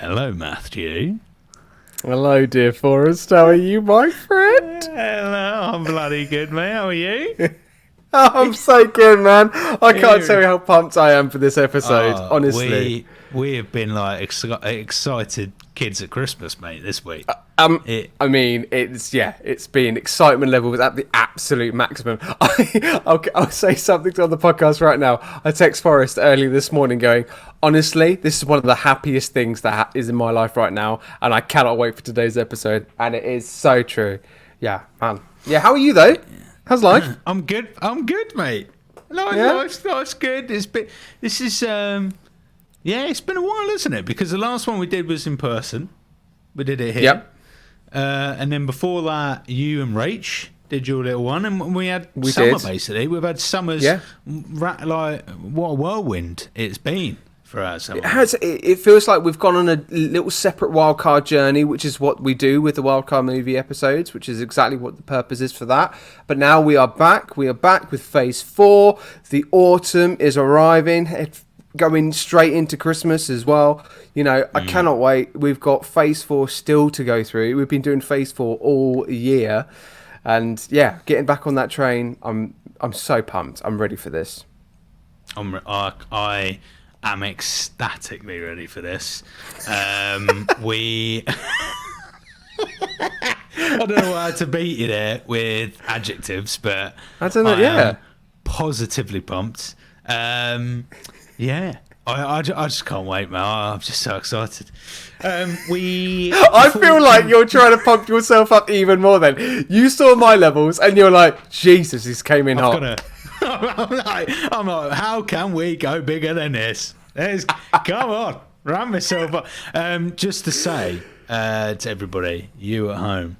Hello, Matthew. Hello, dear Forrest. How are you, my friend? Hello, I'm bloody good, mate. How are you? Oh, I'm so good, man. I can't tell you how pumped I am for this episode, honestly. We have been like excited kids at Christmas, mate, this week. I mean, it's been excitement level was at the absolute maximum. I'll say something on the podcast right now. I text Forrest early this morning going, honestly, this is one of the happiest things that is in my life right now, and I cannot wait for today's episode. And it is so true. Yeah, man. Yeah, how are you, though? How's life? I'm good, mate. Life's good. It's been a while, isn't it? Because the last one we did was in person. We did it here. Yep. And then before that, you and Rach did your little one, and we summer, basically. We've had summers, like, what a whirlwind it's been for our summer. It feels like we've gone on a little separate wildcard journey, which is what we do with the wildcard movie episodes, which is exactly what the purpose is for that. But now we are back. We are back with Phase 4. The autumn is arriving. Going straight into Christmas as well. You know, I cannot wait. We've got Phase 4 still to go through. We've been doing Phase 4 all year. And yeah, getting back on that train, I'm so pumped. I'm ready for this. I am ecstatically ready for this. I don't know how to beat you there with adjectives, but I don't know, am positively pumped. Yeah, I just can't wait, man. I'm just so excited. I feel like you're trying to pump yourself up even more then. You saw my levels and you're like, Jesus, this came in hot. I'm like, how can we go bigger than this? Come on, run myself up. Just to say to everybody, you at home,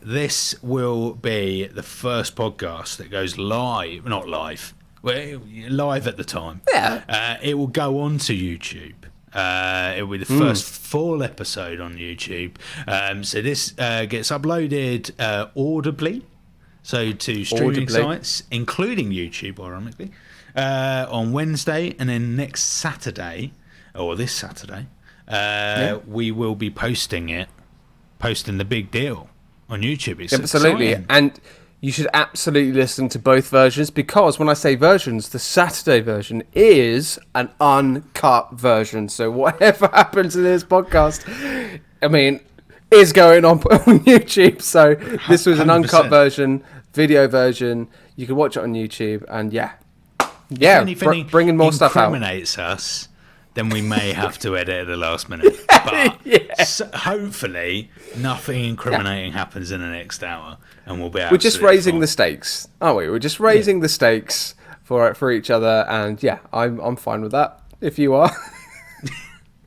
this will be the first podcast that goes live, not live. Well, live at the time. Yeah. It will go on to YouTube. It will be the first full episode on YouTube. So this gets uploaded audibly, so to streaming sites, including YouTube, ironically, on Wednesday, and then next Saturday, or this Saturday, we will be posting the big deal on YouTube. It's absolutely exciting. And you should absolutely listen to both versions, because when I say versions, the Saturday version is an uncut version. So whatever happens in this podcast, I mean, is going on YouTube. So this was an 100%. Uncut version, video version. You can watch it on YouTube, and bringing more stuff out. If incriminates us, then we may have to edit at the last minute. But hopefully nothing incriminating happens in the next hour, and we'll be We're just raising the stakes, aren't we? We're just raising the stakes for each other, and I'm fine with that, if you are.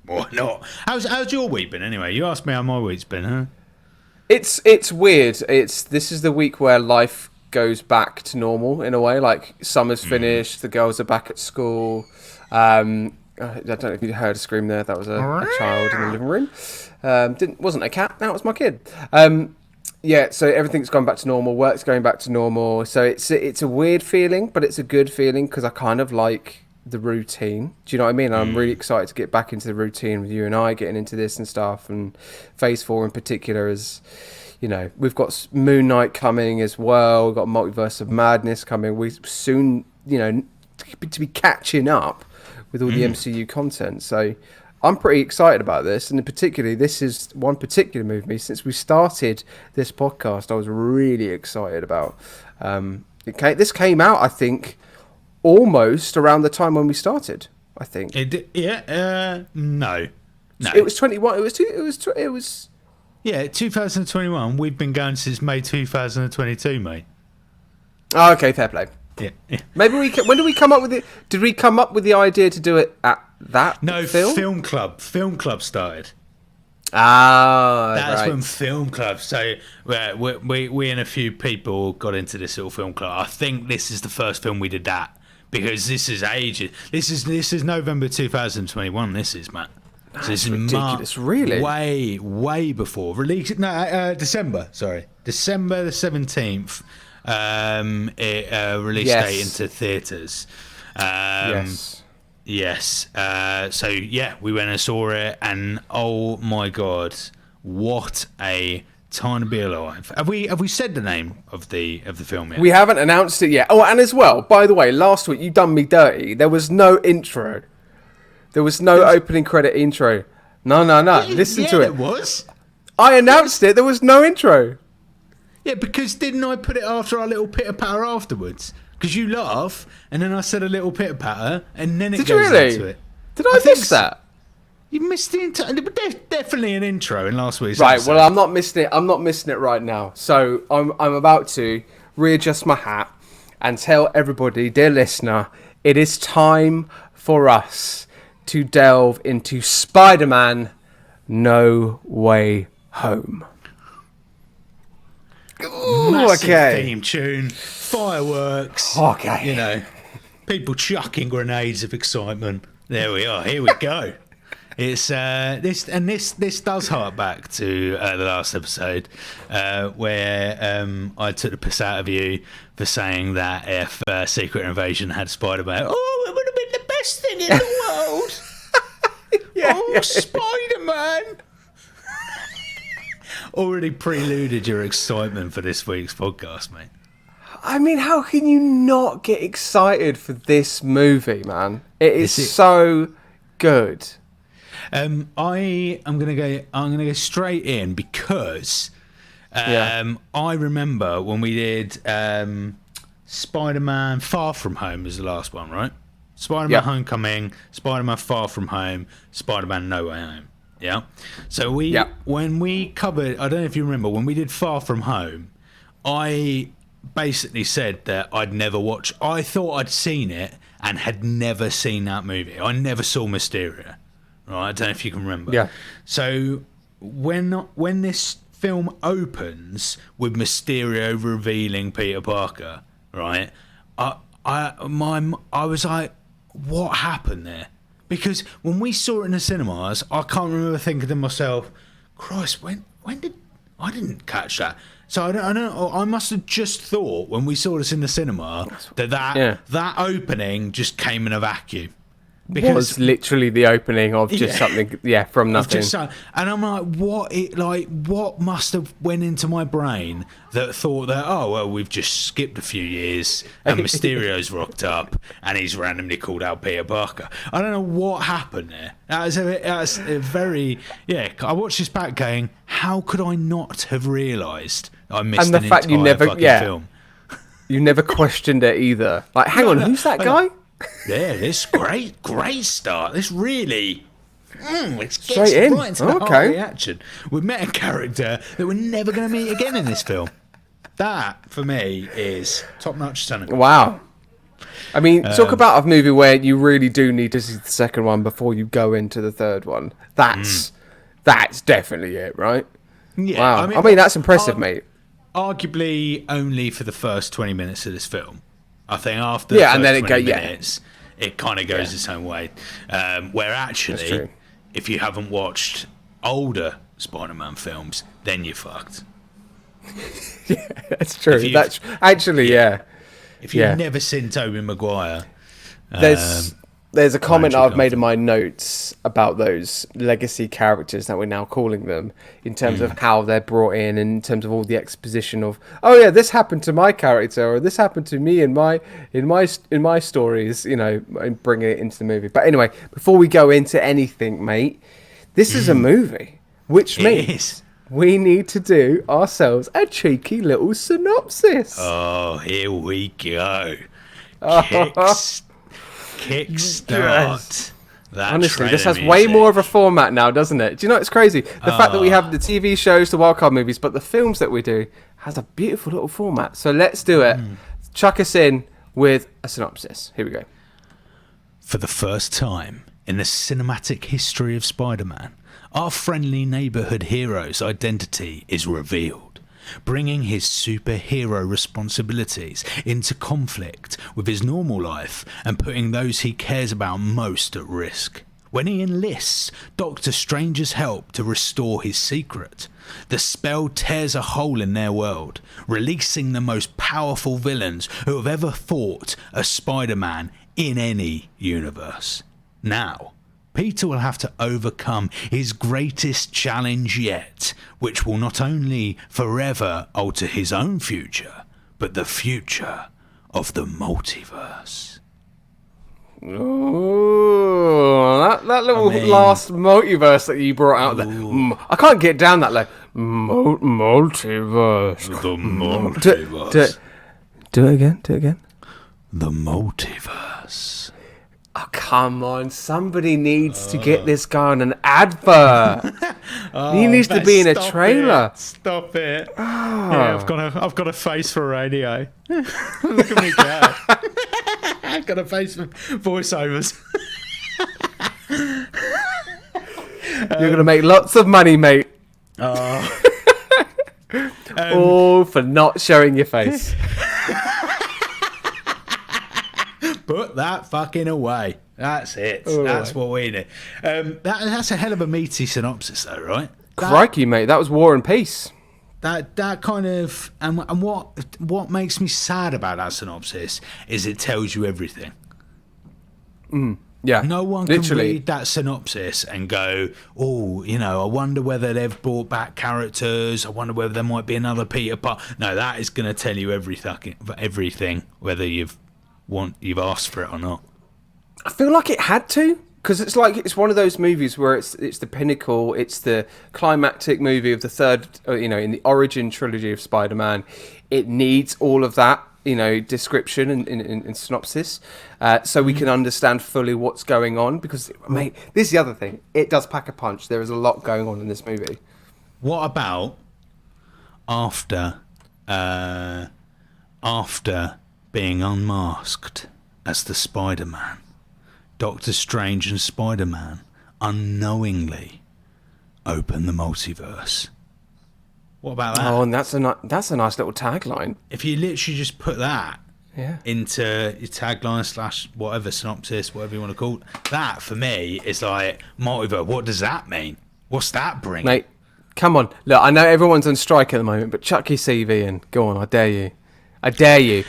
Why not? How's your week been anyway? You asked me how my week's been, huh? It's weird. This is the week where life goes back to normal in a way. Like, summer's finished, the girls are back at school. I don't know if you heard a scream there. That was a child in the living room. Wasn't a cat. That was my kid. So everything's gone back to normal. Work's going back to normal. So it's a weird feeling, but it's a good feeling, because I kind of like the routine. Do you know what I mean? I'm really excited to get back into the routine with you and I, getting into this and stuff. And Phase 4 in particular is, you know, we've got Moon Knight coming as well. We've got Multiverse of Madness coming. We soon, you know, to be catching up with all the MCU content. So I'm pretty excited about this, and particularly this is one particular movie since we started this podcast I was really excited about. This came out, I think, almost around the time when we started, I think. No. It was 21. It was 2021. We've been going since May 2022, mate. Oh, okay, fair play. Yeah. Maybe when did we come up with it? Did we come up with the idea to do it at that? No, Film Club. Film Club started. That's when Film Club. So we and a few people got into this little film club. I think this is the first film we did that, because this is ages. This is November 2021. This is, Matt. That's ridiculous. Really, way before release. No, December. Sorry, December the 17th. Release date into theatres. Yes. Yes. So yeah, we went and saw it, and oh my god, what a time to be alive! Have we said the name of the film yet? We haven't announced it yet. Oh, and as well, by the way, last week you done me dirty. There was no intro. There was no opening credit intro. No. Listen to it. There was. I announced it. There was no intro. Yeah, because didn't I put it after our little pitter patter afterwards? Because you laugh, and then I said a little pitter patter, and then it Did goes you really? into it. Did I miss that? You missed the entire. Definitely an intro in last week's Right. episode. Well, I'm not missing it. I'm not missing it right now. So I'm about to readjust my hat and tell everybody, dear listener, it is time for us to delve into Spider-Man: No Way Home. Ooh, Massive theme tune, fireworks. Okay. You know, people chucking grenades of excitement. There we are. Here we go. It's this does hark back to the last episode where I took the piss out of you for saying that if Secret Invasion had Spider-Man, oh, it would have been the best thing in the world. Spider-Man. Already preluded your excitement for this week's podcast, mate. I mean, how can you not get excited for this movie, man? It is so good. I'm gonna go straight in because I remember when we did Spider-Man Far From Home is the last one, right? Spider-Man Homecoming, Spider-Man Far From Home, Spider-Man No Way Home. Yeah. So when we covered, I don't know if you remember, when we did Far From Home, I basically said that I'd never watched. I thought I'd seen it and had never seen that movie. I never saw Mysterio. Right. I don't know if you can remember. Yeah. So when this film opens with Mysterio revealing Peter Parker, right? I was like, what happened there? Because when we saw it in the cinemas, I can't remember thinking to myself, Christ, when did I didn't catch that. So I don't know. I must have just thought when we saw this in the cinema that opening just came in a vacuum. Because it was literally the opening of just something, from nothing. And I'm like, what must have went into my brain that thought that, oh, well, we've just skipped a few years and Mysterio's rocked up and he's randomly called out Peter Parker. I don't know what happened there. That was a very, I watched this back going, how could I not have realised I missed an entire fucking film? You never questioned it either. Like, hang on, who's that guy? Yeah, this great start. This really, it gets straight in. Right into the heart of the action. We met a character that we're never going to meet again in this film. That, for me, is top-notch cinema. Wow. I mean, talk about a movie where you really do need to see the second one before you go into the third one. That's definitely it, right? Yeah, wow. I mean that's impressive, mate. Arguably only for the first 20 minutes of this film. I think after the first 20 minutes, it kind of goes its own way. Where actually, if you haven't watched older Spider-Man films, then you're fucked. Yeah, that's true. That's actually, If you've never seen Tobey Maguire, there's a comment I've made in my notes about those legacy characters that we're now calling them, in terms of how they're brought in terms of all the exposition of, oh yeah, this happened to my character, or this happened to me in my stories, and bringing it into the movie. But anyway, before we go into anything, mate, this is a movie, which means we need to do ourselves a cheeky little synopsis. Oh, here we go. Kickstart. Honestly, this has way more of a format now, doesn't it? Do you know what's crazy? The fact that we have the TV shows, the wildcard movies, but the films that we do has a beautiful little format. So let's do it. Chuck us in with a synopsis. Here we go. For the first time in the cinematic history of Spider-Man, our friendly neighborhood hero's identity is revealed, bringing his superhero responsibilities into conflict with his normal life and putting those he cares about most at risk. When he enlists Doctor Strange's help to restore his secret, the spell tears a hole in their world, releasing the most powerful villains who have ever fought a Spider-Man in any universe. Now, Peter will have to overcome his greatest challenge yet, which will not only forever alter his own future, but the future of the multiverse. Ooh, that little last multiverse that you brought out there. I can't get down that low. Multiverse. The multiverse. Do it again. The multiverse. Oh, come on. Somebody needs to get this guy on an advert. He needs to be in a trailer. Stop it. Yeah, I've got a face for radio. Look at me go. I've got a face for voiceovers. You're going to make lots of money, mate. All for not showing your face. Put that fucking away. That's it. That's what we need. That's a hell of a meaty synopsis, though, right? Crikey, mate. That was War and Peace. That kind of... And what makes me sad about that synopsis is it tells you everything. Yeah. No one can read that synopsis and go, oh, I wonder whether they've brought back characters. I wonder whether there might be another Peter Parker. No, that is going to tell you everything, whether you've asked for it or not. I feel like it had to, because it's one of those movies where it's the pinnacle, it's the climactic movie of the third, in the origin trilogy of Spider-Man. It needs all of that, description and synopsis, so we can understand fully what's going on. Because, mate, this is the other thing. It does pack a punch. There is a lot going on in this movie. What about after being unmasked as the Spider-Man, Doctor Strange and Spider-Man unknowingly open the multiverse? What about that? Oh, and that's a nice little tagline. If you literally just put that into your tagline / whatever, synopsis, whatever you want to call it, that for me is like multiverse. What does that mean? What's that bring? Mate, come on. Look, I know everyone's on strike at the moment, but chuck your CV in. Go on, I dare you. Actually,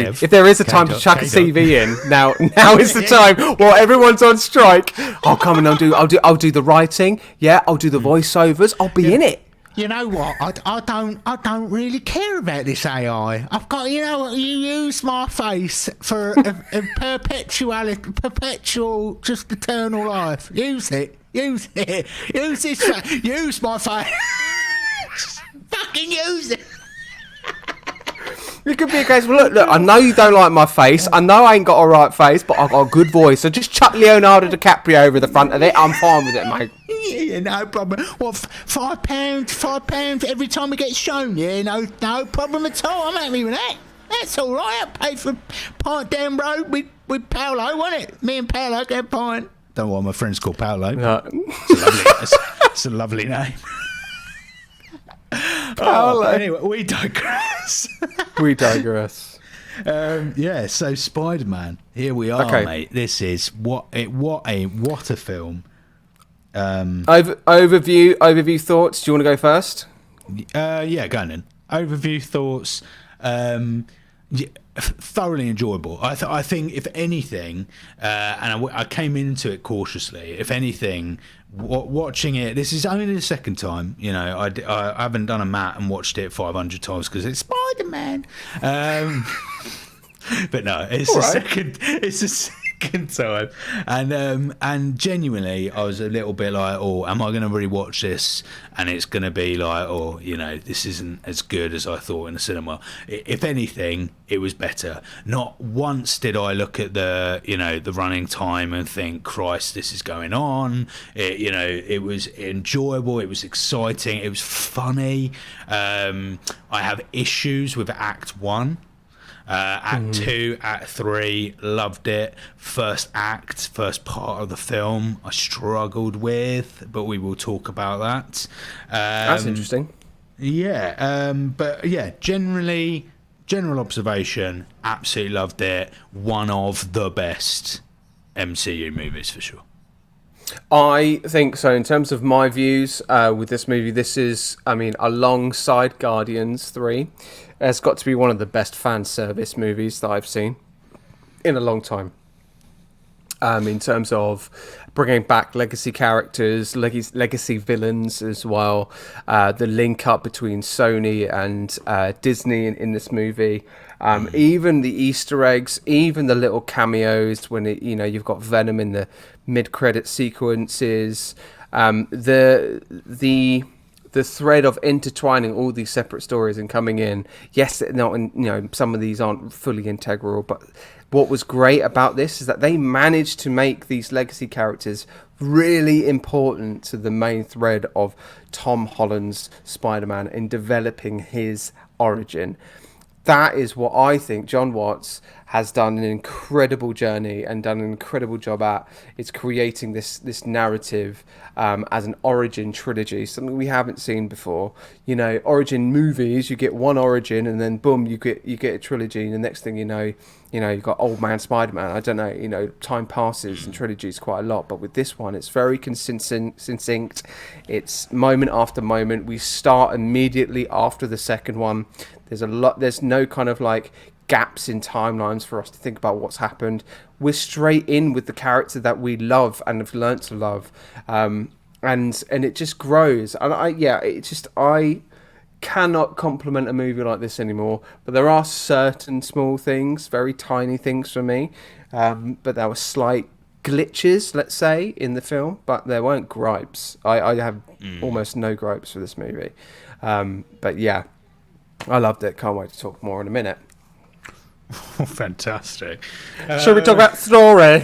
Kev, if there is a time to chuck a CV in, now is the time. While everyone's on strike, I'll come and I'll do the writing. Yeah, I'll do the voiceovers. I'll be in it. You know what? I don't really care about this AI. I've got, you use my face for a perpetual, just eternal life. Use it. Use this. Use my face. Fucking use it. It could be a case of, look, I know you don't like my face. I know I ain't got a right face, but I've got a good voice. So just chuck Leonardo DiCaprio over the front of it. I'm fine with it, mate. Yeah, no problem. What, £5 every time it gets shown? Yeah, no problem at all. I'm happy with that. That's all right. I paid for a pint down road with Paolo, wasn't it? Me and Paolo get a pint. Don't know why my friend's called Paolo. No. It's a lovely name. Anyway, we digress. So Spider-Man, here we are, mate. This is what a film. Overview thoughts. Do you want to go first? Yeah, go on then. Overview thoughts. Thoroughly enjoyable. I think, if anything, and I came into it cautiously. If anything, watching it, this is only the second time. I haven't done a mat and watched it 500 times because it's Spider-Man. But no, it's the second. It's the second time, and genuinely, I was a little bit like, oh, am I going to rewatch this? And it's going to be like, oh, this isn't as good as I thought in the cinema. If anything, it was better. Not once did I look at the running time and think, Christ, this is going on. It was enjoyable. It was exciting. It was funny. I have issues with Act 1. Act 2, Act 3, loved it. First part of the film, I struggled with, but we will talk about that. That's interesting. Yeah, but yeah, general observation, absolutely loved it. One of the best MCU movies for sure. I think so. In terms of my views with this movie, this is, alongside Guardians 3, it's got to be one of the best fan service movies that I've seen in a long time. in terms of bringing back legacy characters, legacy villains as well. The link up between Sony and Disney in this movie. Even the Easter eggs, even the little cameos when you've got Venom in the mid-credit sequences. The thread of intertwining all these separate stories and coming in. Yes, some of these aren't fully integral, but what was great about this is that they managed to make these legacy characters really important to the main thread of Tom Holland's Spider-Man in developing his origin. That is what I think John Watts has done an incredible journey and done an incredible job at. It's creating this narrative as an origin trilogy, something we haven't seen before. Origin movies, you get one origin and then boom, you get a trilogy, and the next thing you've got Old Man Spider-Man. I don't know, time passes in trilogies quite a lot, but with this one, it's very succinct. It's moment after moment. We start immediately after the second one. There's no kind of like gaps in timelines for us to think about what's happened. We're straight in with the character that we love and have learnt to love, and it just grows. And I cannot compliment a movie like this anymore. But there are certain small things, very tiny things for me, but there were slight glitches, let's say, in the film, but there weren't gripes. I have almost no gripes for this movie. But yeah, I loved it. Can't wait to talk more in a minute. Oh, fantastic. Shall we talk about story?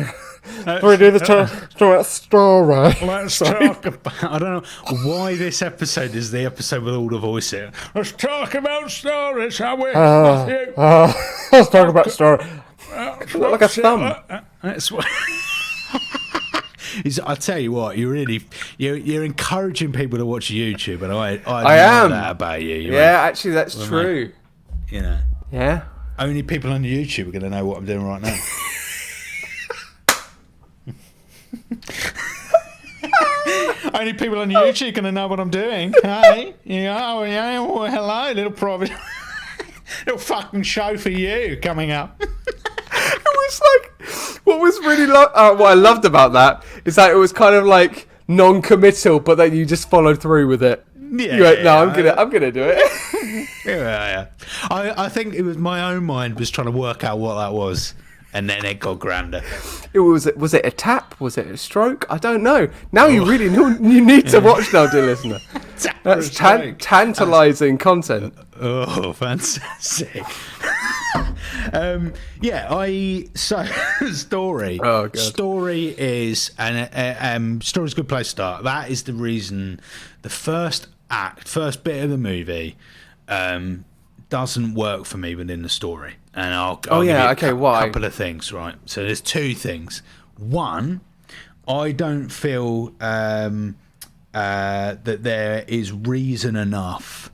Shall we do the talk about story? Let's talk about... I don't know why this episode is the episode with all the voice here. Let's talk about story, shall we? Let's talk about story. Like a thumb. That's what... I tell you what, you're encouraging people to watch YouTube, and I am that about you. Actually, that's true. Yeah. Only people on YouTube are going to know what I'm doing right now. Only people on YouTube are going to know what I'm doing. Hey, well, hello, little private, little fucking show for you coming up. It was like, what was really what I loved about that is that it was kind of like non-committal, but then you just followed through with it. Yeah, you went, no, I'm gonna do it. Yeah. I think it was my own mind was trying to work out what that was, and then it got grander. Was it a tap? Was it a stroke? I don't know. Now you really you need to watch now, dear listener. That's tantalising content. Oh, fantastic. Story. Oh, God. Story is story's a good place to start. That is the reason the first bit of the movie doesn't work for me within the story, and I'll give you a couple of things. Right, so there's two things. One, I don't feel that there is reason enough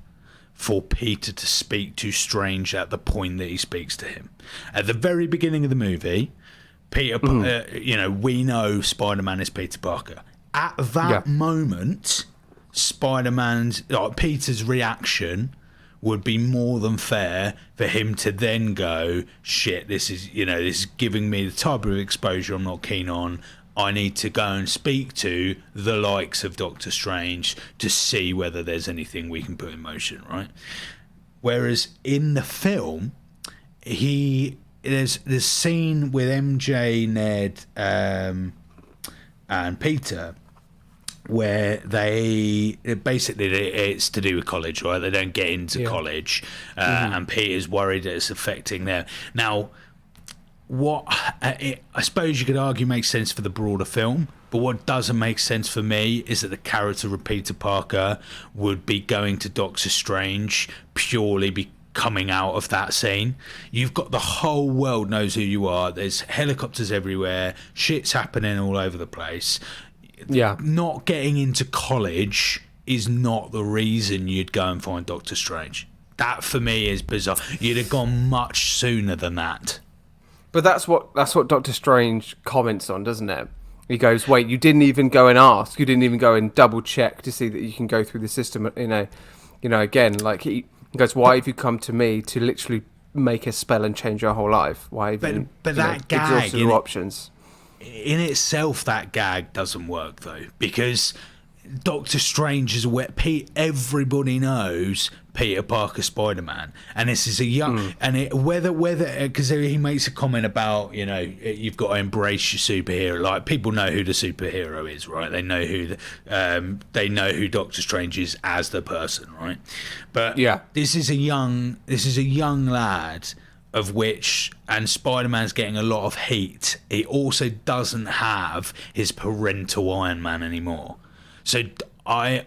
for Peter to speak to Strange at the point that he speaks to him. At the very beginning of the movie, Peter, we know Spider-Man is Peter Parker. At that moment, Peter's reaction would be more than fair for him to then go, shit, this is giving me the type of exposure I'm not keen on. I need to go and speak to the likes of Doctor Strange to see whether there's anything we can put in motion, right? Whereas in the film, there's this scene with MJ, Ned, and Peter, where it's to do with college, right? They don't get into college, and Peter's worried that it's affecting them. Now, what I suppose you could argue makes sense for the broader film, but what doesn't make sense for me is that the character of Peter Parker would be going to Doctor Strange purely be coming out of that scene. You've got the whole world knows who you are. There's helicopters everywhere. Shit's happening all over the place. Yeah. Not getting into college is not the reason you'd go and find Doctor Strange. That for me is bizarre. You'd have gone much sooner than that. But that's what Doctor Strange comments on, doesn't it? He goes, "Wait, you didn't even go and ask. You didn't even go and double check to see that you can go through the system." Again, like he goes, "Why have you come to me to literally make a spell and change your whole life? Why have you that gag, exhausted your options?" in itself, that gag doesn't work though, because Doctor Strange is aware. Everybody knows Peter Parker Spider-Man, and this is a young whether because he makes a comment about, you know, you've got to embrace your superhero. Like, people know who the superhero is, right? They know who Doctor Strange is as the person, right? But this is a young lad, of which, and Spider-Man's getting a lot of heat. He also doesn't have his parental Iron Man anymore. So I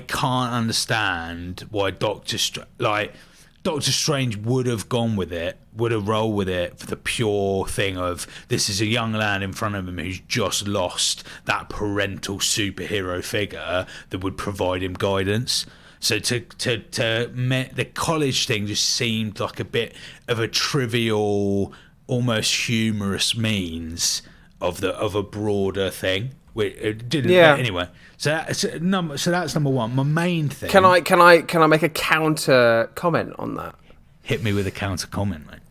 can't understand why Doctor Strange would have gone with it, would have rolled with it for the pure thing of, this is a young lad in front of him who's just lost that parental superhero figure that would provide him guidance. So the college thing just seemed like a bit of a trivial, almost humorous means of a broader thing. It didn't. Anyway, so that's number one. My main thing. Can I make a counter comment on that? Hit me with a counter comment, mate.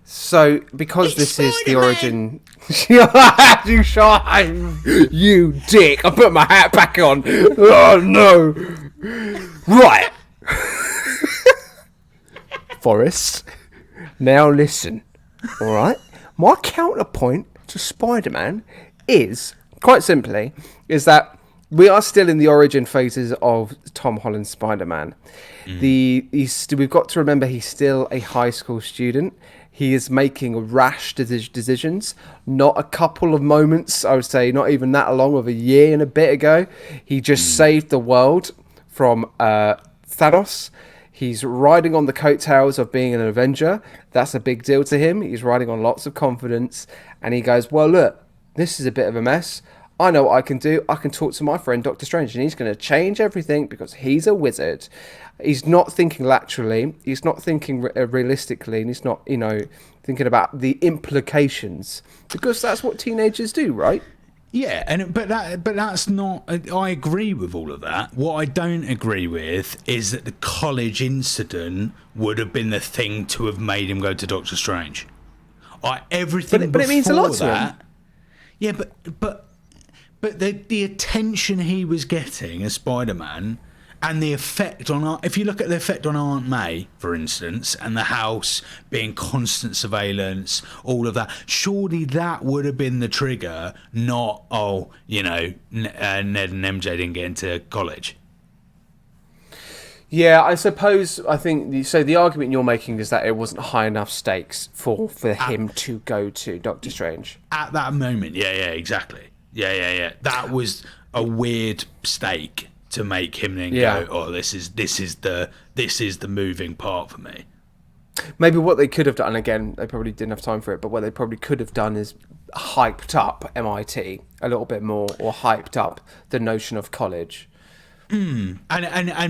So, because this is the origin, you shine, you dick! I put my hat back on. Oh no! Right, Forrest. Now listen. All right. My counterpoint to Spider-Man is, quite simply, is that we are still in the origin phases of Tom Holland's Spider-Man. We've got to remember he's still a high school student. He is making rash decisions. Not a couple of moments, I would say, not even that long, of a year and a bit ago. He just saved the world from Thanos. He's riding on the coattails of being an Avenger. That's a big deal to him. He's riding on lots of confidence. And he goes, well, look, this is a bit of a mess. I know what I can do. I can talk to my friend Doctor Strange, and he's going to change everything because he's a wizard. He's not thinking laterally. He's not thinking realistically, and he's not, thinking about the implications, because that's what teenagers do, right? Yeah, but that's not. I agree with all of that. What I don't agree with is that the college incident would have been the thing to have made him go to Doctor Strange. Everything, but it means a lot to him. Yeah, but the attention he was getting as Spider-Man, and the effect on, if you look at the effect on Aunt May, for instance, and the house being constant surveillance, all of that, surely that would have been the trigger, not, Ned and MJ didn't get into college. Yeah, I think so. The argument you're making is that it wasn't high enough stakes for him to go to Doctor Strange at that moment. Yeah, exactly. Yeah. That was a weird stake to make him then go, oh, this is the moving part for me. Maybe what they could have done, again, they probably didn't have time for it, but what they probably could have done is hyped up MIT a little bit more, or hyped up the notion of college. And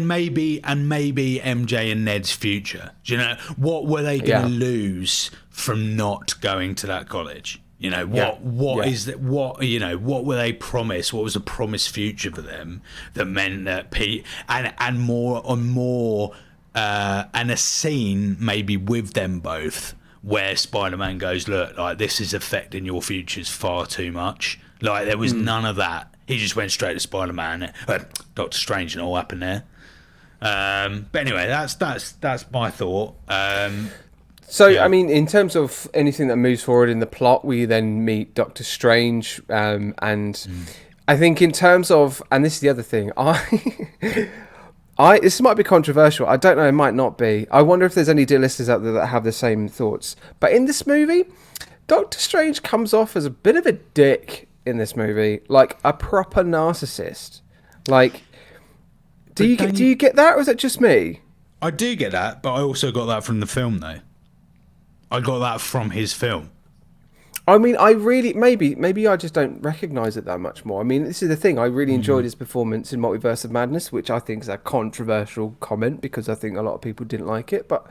maybe MJ and Ned's future. Do you know, what were they going to lose from not going to that college? What were they promised? What was the promised future for them that meant that Pete and a scene maybe with them both where Spider-Man goes, look, like, this is affecting your futures far too much. Like, there was none of that. He just went straight to Spider-Man, Doctor Strange, and all happened there. But anyway, that's my thought. I mean, in terms of anything that moves forward in the plot, we then meet Doctor Strange, and I think in terms of, and this is the other thing, this might be controversial. I don't know. It might not be. I wonder if there's any dear listeners out there that have the same thoughts. But in this movie, Doctor Strange comes off as a bit of a dick in this movie, like a proper narcissist. Like, do you get that, or is it just me? I do get that, but I also got that from the film, though. I got that from his film. I mean, maybe I just don't recognise it that much more. I mean, this is the thing. I really enjoyed his performance in Multiverse of Madness, which I think is a controversial comment because I think a lot of people didn't like it. But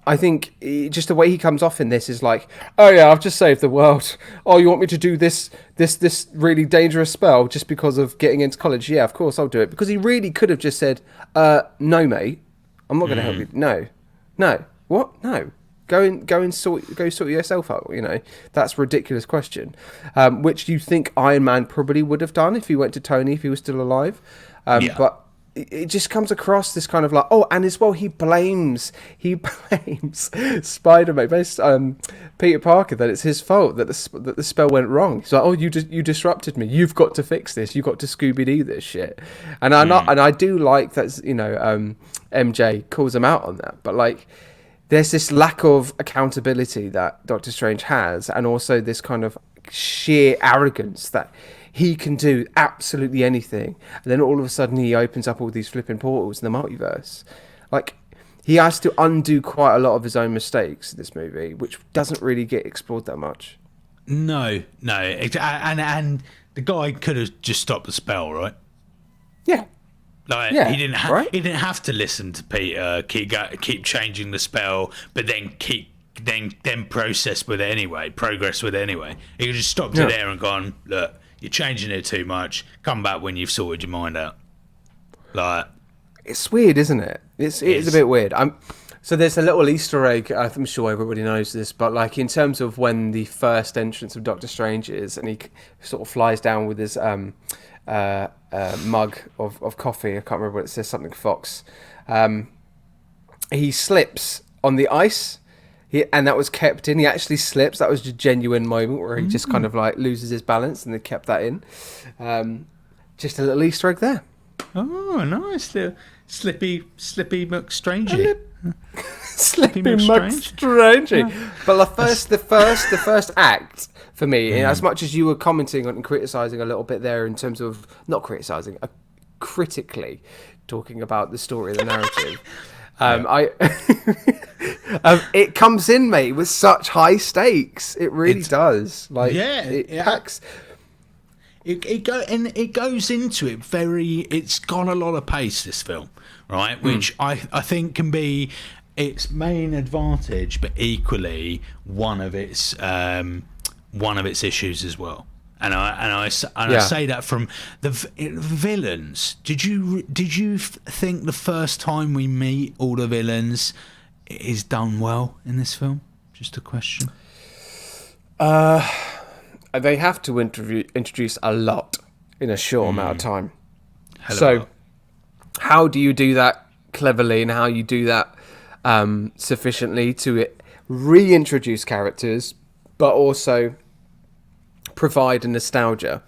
I think just the way he comes off in this is like, oh yeah, I've just saved the world. Oh, you want me to do this really dangerous spell just because of getting into college? Yeah, of course I'll do it. Because he really could have just said, no, mate, I'm not going to help you. No. What? No. Go sort yourself out. You know, that's a ridiculous question, which you think Iron Man probably would have done if he went to Tony if he was still alive. But it just comes across this kind of like, oh, and as well he blames Spider-Man, Peter Parker, that it's his fault that the spell went wrong. He's like, oh, you disrupted me. You've got to fix this. You've got to Scooby-Doo this shit. And I do like that. You know, MJ calls him out on that, but like, there's this lack of accountability that Doctor Strange has, and also this kind of sheer arrogance that he can do absolutely anything. And then all of a sudden he opens up all these flipping portals in the multiverse. Like, he has to undo quite a lot of his own mistakes in this movie, which doesn't really get explored that much. No. And the guy could have just stopped the spell, right? Yeah. Like, yeah, he didn't right? He didn't have to listen to Peter, keep changing the spell, but then progress with it anyway. He could just stopped it there and gone, look, you're changing it too much. Come back when you've sorted your mind out. Like, it's weird, isn't it? It is a bit weird. So there's a little Easter egg. I'm sure everybody knows this, but like in terms of when the first entrance of Doctor Strange is, and he sort of flies down with his mug of coffee. I can't remember what it says. Something Fox. He slips on the ice. And that was kept in. He actually slips. That was a genuine moment where he just kind of like loses his balance, and they kept that in. Just a little Easter egg there. Oh, nice. Little Slippy McStrangey. Slippy McStrangey. But the first act for me, as much as you were commenting on and criticising a little bit there in terms of not criticising, critically talking about the story and the narrative. It comes in, mate, with such high stakes. It really does. Like, it packs. It goes into it very. It's got a lot of pace, this film, right? Which I think can be its main advantage, but equally one of its issues as well. And I say that from the villains. Did you think the first time we meet all the villains is done well in this film? Just a question. They have to introduce a lot in a short amount of time. How do you do that cleverly, and how you do that sufficiently to reintroduce characters, but also provide a nostalgia?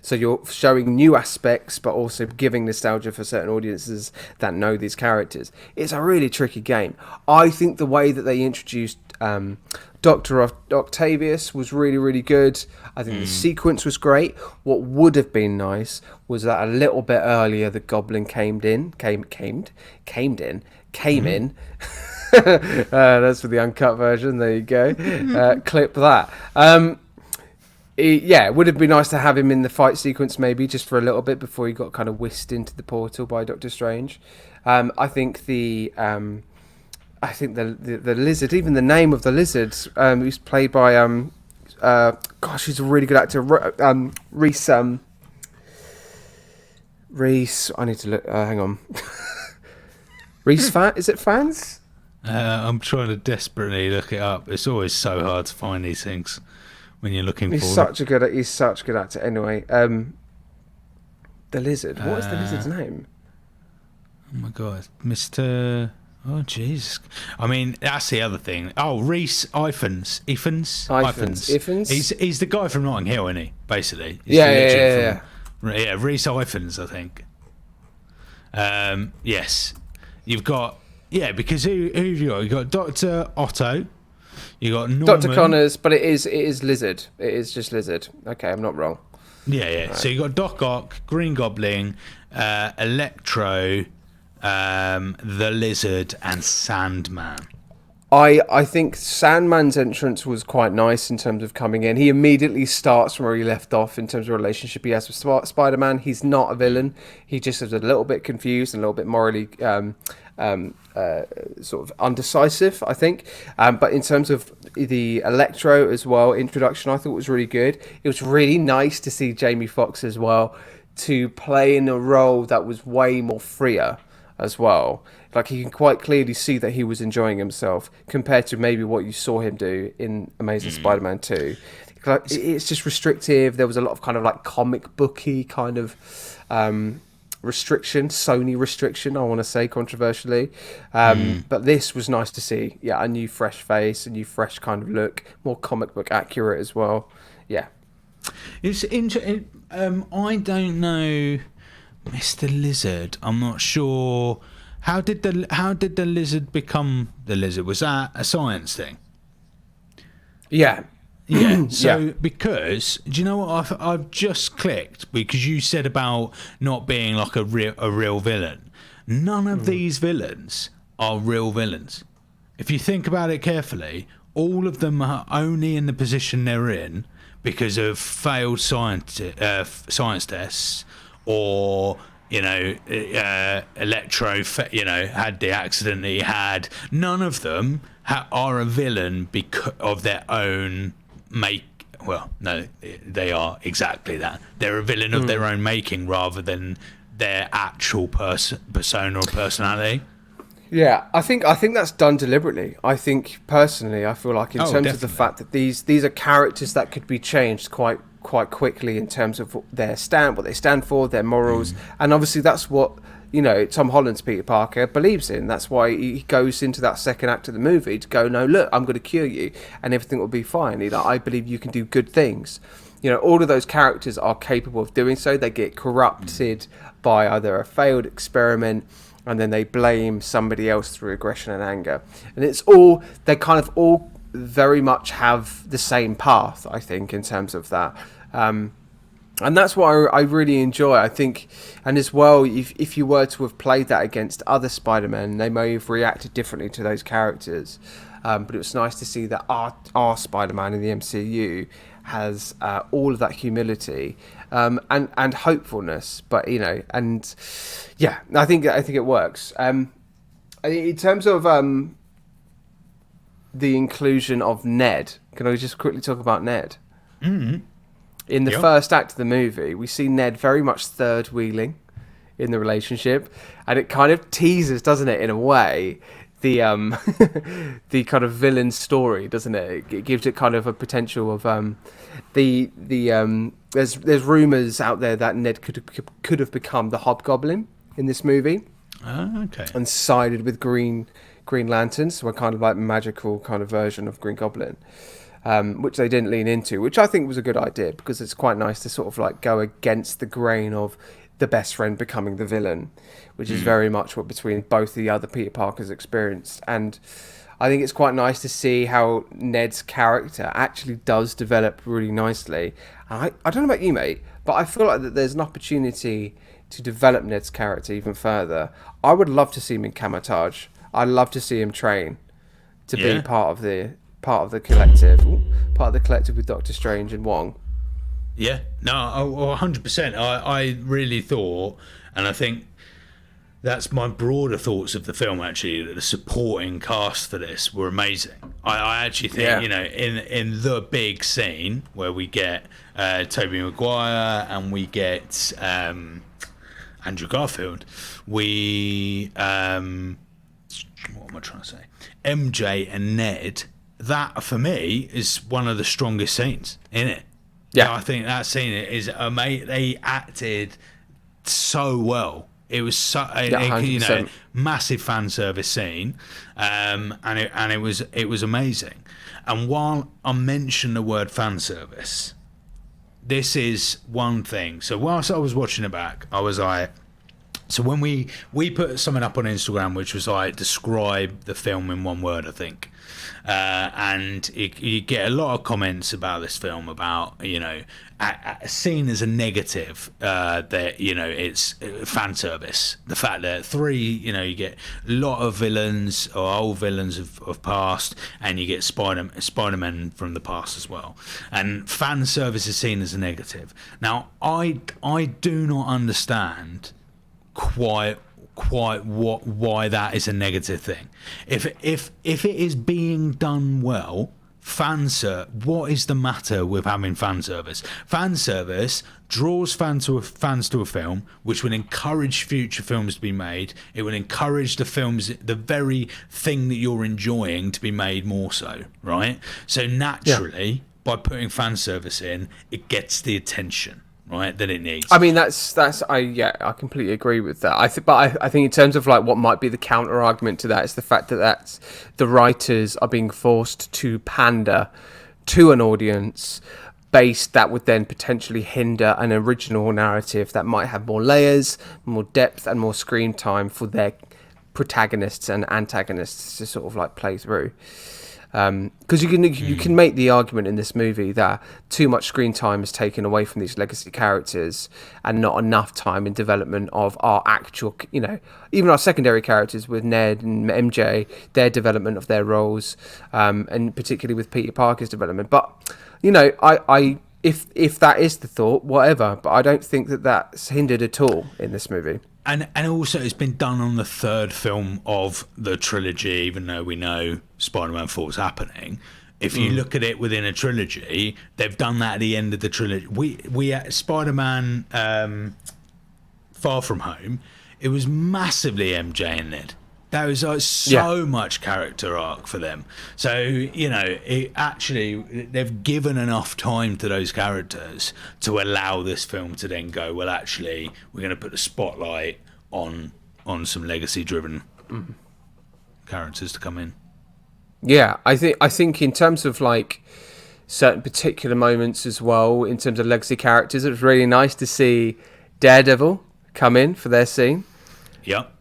So you're showing new aspects, but also giving nostalgia for certain audiences that know these characters. It's a really tricky game. I think the way that they introduced Dr. Octavius was really, really good. I think the sequence was great. What would have been nice was that a little bit earlier the Goblin came in. That's for the uncut version. There you go. Clip that. It would have been nice to have him in the fight sequence, maybe just for a little bit before he got kind of whisked into the portal by Doctor Strange. I think the lizard, even the name of the lizard, who's played by he's a really good actor, Reese. Reese, I need to look. Hang on, Reese. Is it Fans? I'm trying to desperately look it up. It's always so hard to find these things when you're looking for. He's such a good actor. Anyway, the lizard. What is the lizard's name? Oh my god, Mr. Oh jeez. I mean, that's the other thing. Oh, Rhys Ifans. He's the guy from Notting Hill, isn't he? Basically. He's yeah. Rhys Ifans, I think. Yes. You've got because who have you got? You got Dr. Otto. You got Norman. Dr. Connors, but it is Lizard. It is just Lizard. Okay, I'm not wrong. Yeah. Right. So you got Doc Ock, Green Goblin, Electro, the Lizard, and Sandman. I think Sandman's entrance was quite nice in terms of coming in. He immediately starts from where he left off in terms of relationship he has with Spider-Man. He's not a villain. He just is a little bit confused and a little bit morally sort of undecisive, I think. But in terms of the Electro as well, introduction, I thought was really good. It was really nice to see Jamie Foxx as well to play in a role that was way more freer. as well. Like, you can quite clearly see that he was enjoying himself compared to maybe what you saw him do in Amazing Spider-Man 2. Like, it's just restrictive. There was a lot of kind of like comic booky kind of restriction, Sony restriction, I want to say, controversially. But this was nice to see. Yeah, a new fresh face, a new fresh kind of look, more comic book accurate as well. Yeah. It's interesting. I don't know, Mr. Lizard. I'm not sure. How did the lizard become the lizard? Was that a science thing? Yeah. Yeah. So Yeah. because do you know what I've just clicked, because you said about not being like a real villain. None of these villains are real villains. If you think about it carefully, all of them are only in the position they're in because of failed science tests, or Electro had the accident that he had. None of them are a villain because of their own well, no, they are exactly that. They're a villain of their own making rather than their actual persona or personality. Yeah, I think that's done deliberately. I think personally, I feel like in terms of the fact that these are characters that could be changed quite quickly in terms of what they stand for, their morals, and obviously that's what Tom Holland's Peter Parker believes in. That's why he goes into that second act of the movie to go, no, look, I'm going to cure you, and everything will be fine. I believe you can do good things. All of those characters are capable of doing so. They get corrupted by either a failed experiment, and then they blame somebody else through aggression and anger. And they kind of all very much have the same path, I think, in terms of that. And that's what I really enjoy, I think. And as well, if you were to have played that against other Spider-Men, they may have reacted differently to those characters. But it was nice to see that our Spider-Man in the MCU has all of that humility and hopefulness. But and yeah, I think it works. In terms of the inclusion of Ned, can I just quickly talk about Ned? Mm-hmm. In the first act of the movie, we see Ned very much third-wheeling in the relationship, and it kind of teases, doesn't it, in a way, the the kind of villain story, doesn't it? It gives it kind of a potential of there's rumours out there that Ned could have become the Hobgoblin in this movie. Okay. And sided with Green Lantern, so a kind of like magical kind of version of Green Goblin. Which they didn't lean into, which I think was a good idea, because it's quite nice to sort of like go against the grain of the best friend becoming the villain, which is very much what between both the other Peter Parkers experienced. And I think it's quite nice to see how Ned's character actually does develop really nicely. And I don't know about you, mate, but I feel like that there's an opportunity to develop Ned's character even further. I would love to see him in Camotage. I'd love to see him train to be part of the collective with Doctor Strange and Wong. Yeah, no, 100%. I really thought, and I think that's my broader thoughts of the film, actually, that the supporting cast for this were amazing. I actually think, in the big scene where we get Tobey Maguire and we get Andrew Garfield, what am I trying to say? MJ and Ned, that for me is one of the strongest scenes in it. Yeah, I think that scene is amazing. They acted so well. It was massive fan service scene, and it was amazing. And while I mention the word fan service, this is one thing. So whilst I was watching it back, I was like, so when we put something up on Instagram, which was like, describe the film in one word, I think. And you get a lot of comments about this film about, seen as a negative, that, it's fan service. The fact that you get a lot of villains or old villains of past, and you get Spider-Man from the past as well. And fan service is seen as a negative. Now, I do not understand quite why that is a negative thing. If it is being done well, what is the matter with having fan service? Fan service draws fans to a film, which will encourage future films to be made. It will encourage the very thing that you're enjoying, to be made more so, right? So naturally, by putting fan service in, it gets the attention, right, that it needs. I mean, I completely agree with that. I think in terms of like what might be the counter argument to that is the fact that the writers are being forced to pander to an audience that would then potentially hinder an original narrative that might have more layers, more depth, and more screen time for their protagonists and antagonists to sort of like play through. Because you can make the argument in this movie that too much screen time is taken away from these legacy characters and not enough time in development of our actual, even our secondary characters with Ned and MJ, their development of their roles, and particularly with Peter Parker's development. But if that is the thought, whatever. But I don't think that that's hindered at all in this movie. And also, it's been done on the third film of the trilogy, even though we know Spider-Man 4 is happening. If you look at it within a trilogy, they've done that at the end of the trilogy. We Spider-Man Far From Home, it was massively MJ and Ned. There was so much character arc for them. So, they've given enough time to those characters to allow this film to then go, well, actually, we're going to put the spotlight on some legacy-driven characters to come in. Yeah, I think in terms of like certain particular moments as well, in terms of legacy characters, it was really nice to see Daredevil come in for their scene. Yep.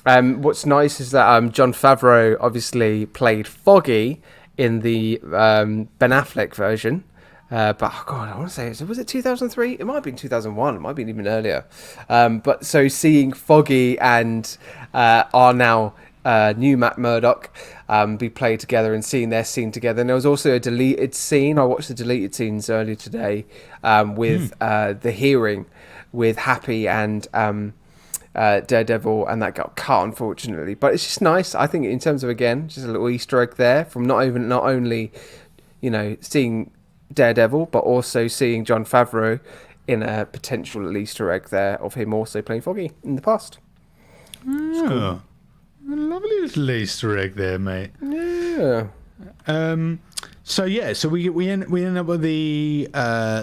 What's nice is that Jon Favreau obviously played Foggy in the Ben Affleck version. But, oh God, I want to say, was it 2003? It might have been 2001. It might have been even earlier. But so seeing Foggy and our now new Matt Murdock be played together and seeing their scene together. And there was also a deleted scene. I watched the deleted scenes earlier today with the hearing with Happy and Daredevil, and that got cut, unfortunately. But it's just nice, I think, in terms of, again, just a little Easter egg there from not only seeing Daredevil, but also seeing Jon Favreau in a potential Easter egg there of him also playing Foggy in the past. Oh, cool. A lovely little Easter egg there, mate. Yeah. So we end up with the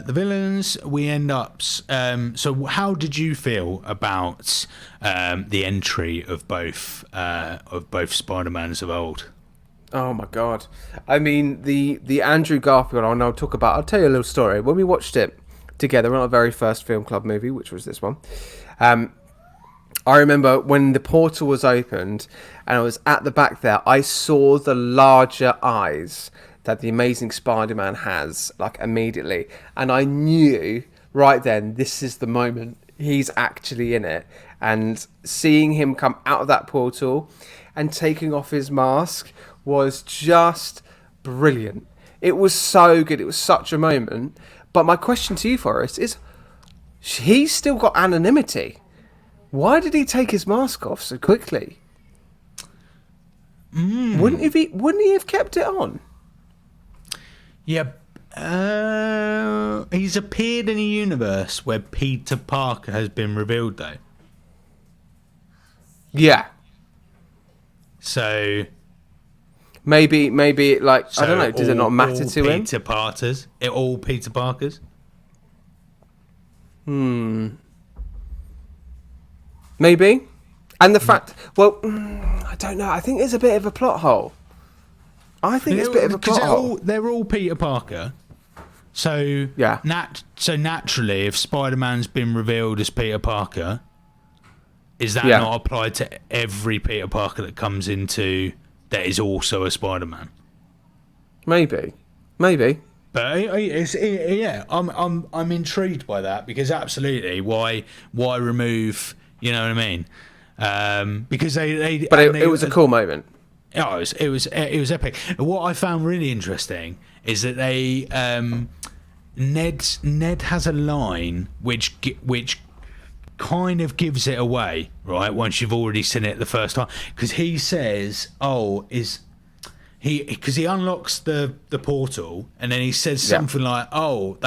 villains. We end up. So how did you feel about the entry of both Spider-Mans of old? Oh my God! I mean, the Andrew Garfield. I'll tell you a little story. When we watched it together on our very first film club movie, which was this one, I remember when the portal was opened and I was at the back there. I saw the larger eyes that the Amazing Spider-Man has, like, immediately, and I knew right then this is the moment he's actually in it. And seeing him come out of that portal and taking off his mask was just brilliant. It was so good. It was such a moment. But my question to you, Forrest, is he's still got anonymity. Why did he take his mask off so quickly? Wouldn't he have kept it on? Yeah. He's appeared in a universe where Peter Parker has been revealed, though. Yeah. So maybe like, I don't know. Does it not matter to him? All Peter Parkers. Maybe. And the fact, well, I don't know. I think there's a bit of a plot hole. They're all Peter Parker. So yeah. So naturally, if Spider-Man's been revealed as Peter Parker, is that not applied to every Peter Parker that comes into that is also a Spider-Man? Maybe. But I'm intrigued by that, because absolutely, why remove? You know what I mean? Because it was a cool moment. Oh, it was epic. And what I found really interesting is that they Ned has a line which kind of gives it away, right? Once you've already seen it the first time, because he says, because he unlocks the portal and then he says something like, "Oh,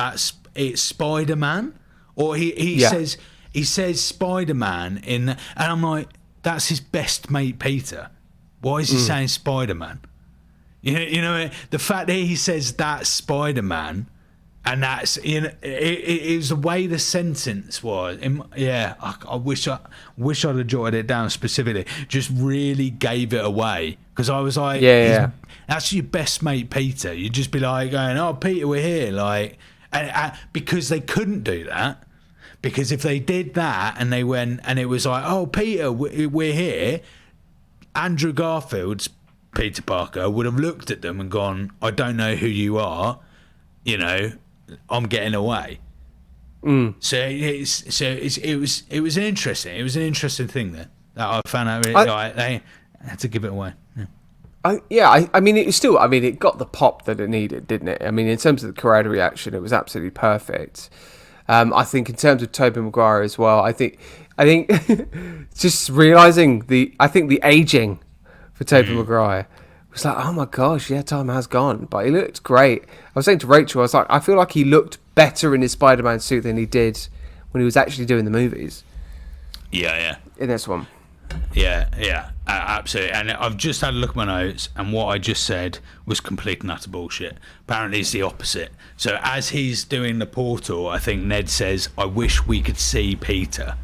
it's Spider-Man," or he says Spider-Man and I'm like, that's his best mate Peter. Why is he saying Spider-Man? You know the fact that he says that's Spider-Man, and that's it was the way the sentence was. I wish I'd have jotted it down specifically. Just really gave it away because I was like, that's your best mate Peter. You'd just be like going, "Oh, Peter, we're here," like, and because they couldn't do that. Because if they did that and they went and it was like, "Oh, Peter, we're here," Andrew Garfield's Peter Parker would have looked at them and gone, "I don't know who you are, I'm getting away." So it was an interesting thing there that I found out. Really, they had to give it away. I mean, it got the pop that it needed, didn't it? I mean, in terms of the crowd reaction, it was absolutely perfect. I think in terms of Tobey Maguire as well, I think just realising the aging for Tobey Maguire was like, oh my gosh, yeah, time has gone. But he looked great. I was saying to Rachel, I was like, I feel like he looked better in his Spider-Man suit than he did when he was actually doing the movies. Yeah. In this one. Yeah, absolutely. And I've just had a look at my notes, and what I just said was complete and utter bullshit. Apparently, it's the opposite. So as he's doing the portal, I think Ned says, "I wish we could see Peter."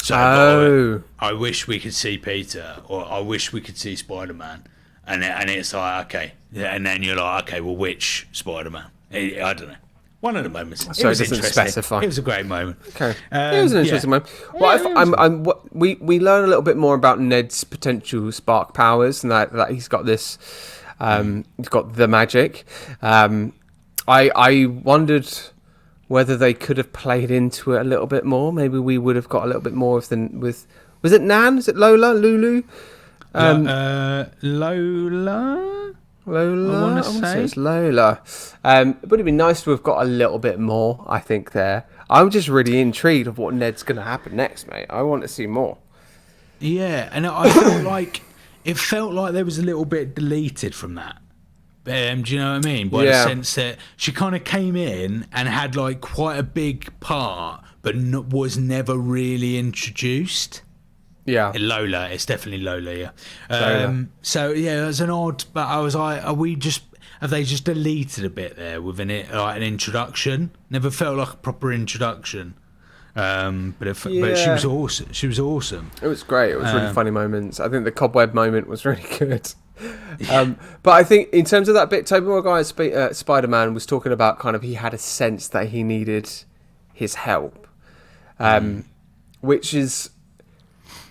So I wish we could see Peter, or I wish we could see Spider-Man, and it's like, okay, and then you're like, okay, well, which Spider-Man? I don't know. One of the moments. So it doesn't specify. It was a great moment. Okay, it was an interesting moment. Well, we learn a little bit more about Ned's potential spark powers, and that he's got this, he's got the magic. I wondered whether they could have played into it a little bit more. Maybe we would have got a little bit more with was it Nan? Is it Lola? Lulu? Lola, I want to say it's Lola. It would have been nice to have got a little bit more, I think, there. I'm just really intrigued of what Ned's going to happen next, mate. I want to see more. Yeah, and I felt like there was a little bit deleted from that. Do you know what I mean? By the sense that she kind of came in and had like quite a big part, but was never really introduced. Yeah, Lola. It's definitely Lola. Yeah. So yeah, it was an odd. But I was like, have they just deleted a bit there within it, like an introduction? Never felt like a proper introduction. But she was awesome. She was awesome. It was great. It was really funny moments. I think the cobweb moment was really good. But I think in terms of that bit, Tobey Maguire's Spider-Man was talking about kind of he had a sense that he needed his help, which is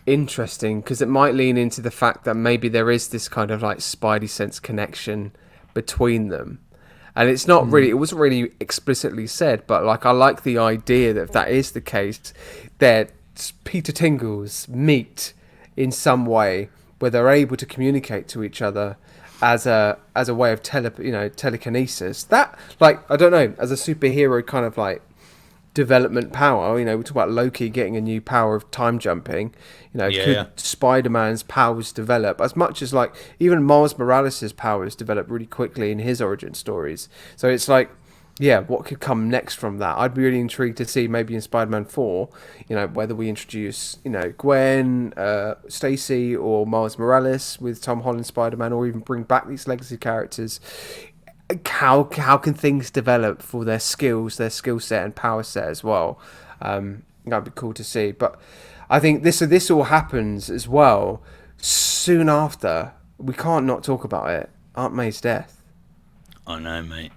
interesting because it might lean into the fact that maybe there is this kind of like Spidey sense connection between them, and it's not really, it wasn't really explicitly said, but like I like the idea that if that is the case, that Peter Tingles meet in some way where they're able to communicate to each other as a way of telekinesis. That, like, I don't know, as a superhero kind of like development power, we talk about Loki getting a new power of time jumping, could Spider-Man's powers develop as much as like even Miles Morales' powers develop really quickly in his origin stories. So it's like, what could come next from that? I'd be really intrigued to see maybe in Spider-Man 4, whether we introduce, Gwen, Stacy, or Miles Morales with Tom Holland Spider-Man, or even bring back these legacy characters. How can things develop for their skills, their skill set and power set as well? That'd be cool to see. But I think this all happens as well soon after. We can't not talk about it. Aunt May's death. I know, mate.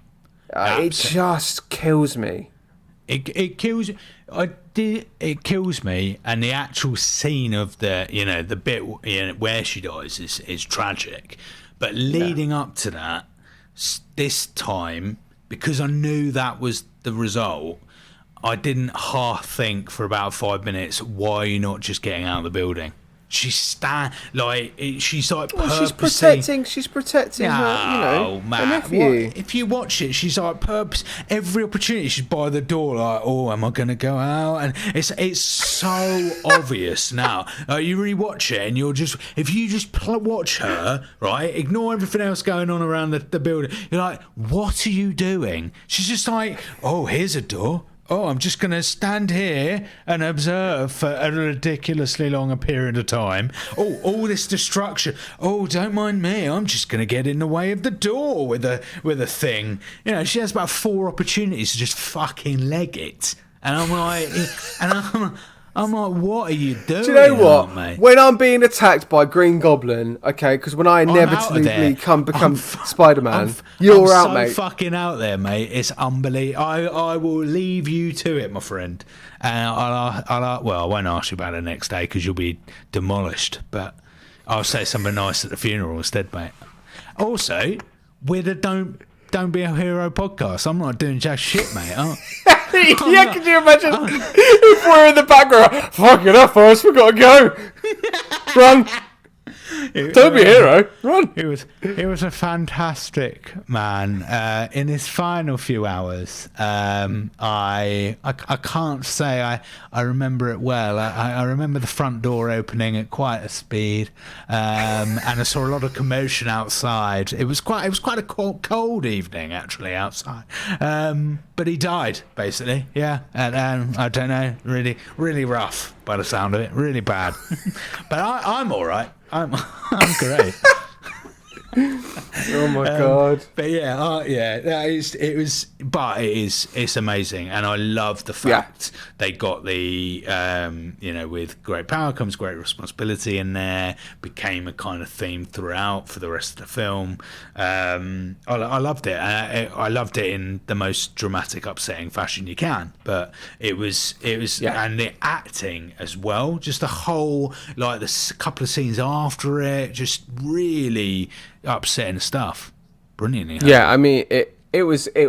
It just kills me. It kills. It kills me, and the actual scene of the bit where she dies is tragic. But leading up to that, this time, because I knew that was the result, I didn't half think for about 5 minutes, why are you not just getting out of the building? she's like Well, purposely. she's protecting her, No, her man. nephew. If you watch it, she's like every opportunity she's by the door, like, oh, am I gonna go out? And it's so obvious now. You rewatch it, and if you just watch her, right, ignore everything else going on around the building. You're like, what are you doing? She's just like, oh, here's a door. Oh, I'm just going to stand here and observe for a ridiculously long period of time. Oh, all this destruction. Oh, don't mind me. I'm just going to get in the way of the door with a thing. You know, she has about 4 opportunities to just fucking leg it. And I'm like, I'm like, what are you doing? Do you know what? Mate? When I'm being attacked by Green Goblin, okay, because when I inevitably become Spider-Man, you're out, mate. I'm so fucking out there, mate. It's unbelievable. I will leave you to it, my friend. And I won't ask you about it next day because you'll be demolished. But I'll say something nice at the funeral instead, mate. Also, we're the Don't Be a Hero podcast. I'm not doing jack shit, mate. Yeah, can you imagine if we're in the background? Fuck it up, Forrest, we gotta go. Run. Don't be a hero. Run. It was a fantastic man. In his final few hours, I can't say I remember it well. I remember the front door opening at quite a speed, and I saw a lot of commotion outside. It was quite a cold evening actually outside. But he died basically. Yeah, and I don't know, really rough by the sound of it, really bad. But I'm all right. I'm great. Oh my god! But it's amazing, and I love the fact they got the with great power comes great responsibility in there. Became a kind of theme throughout for the rest of the film. I loved it. I loved it in the most dramatic, upsetting fashion you can. But it was, and the acting as well. Just the whole the couple of scenes after it, just really upsetting stuff. Brilliantly. Yeah, I mean it was I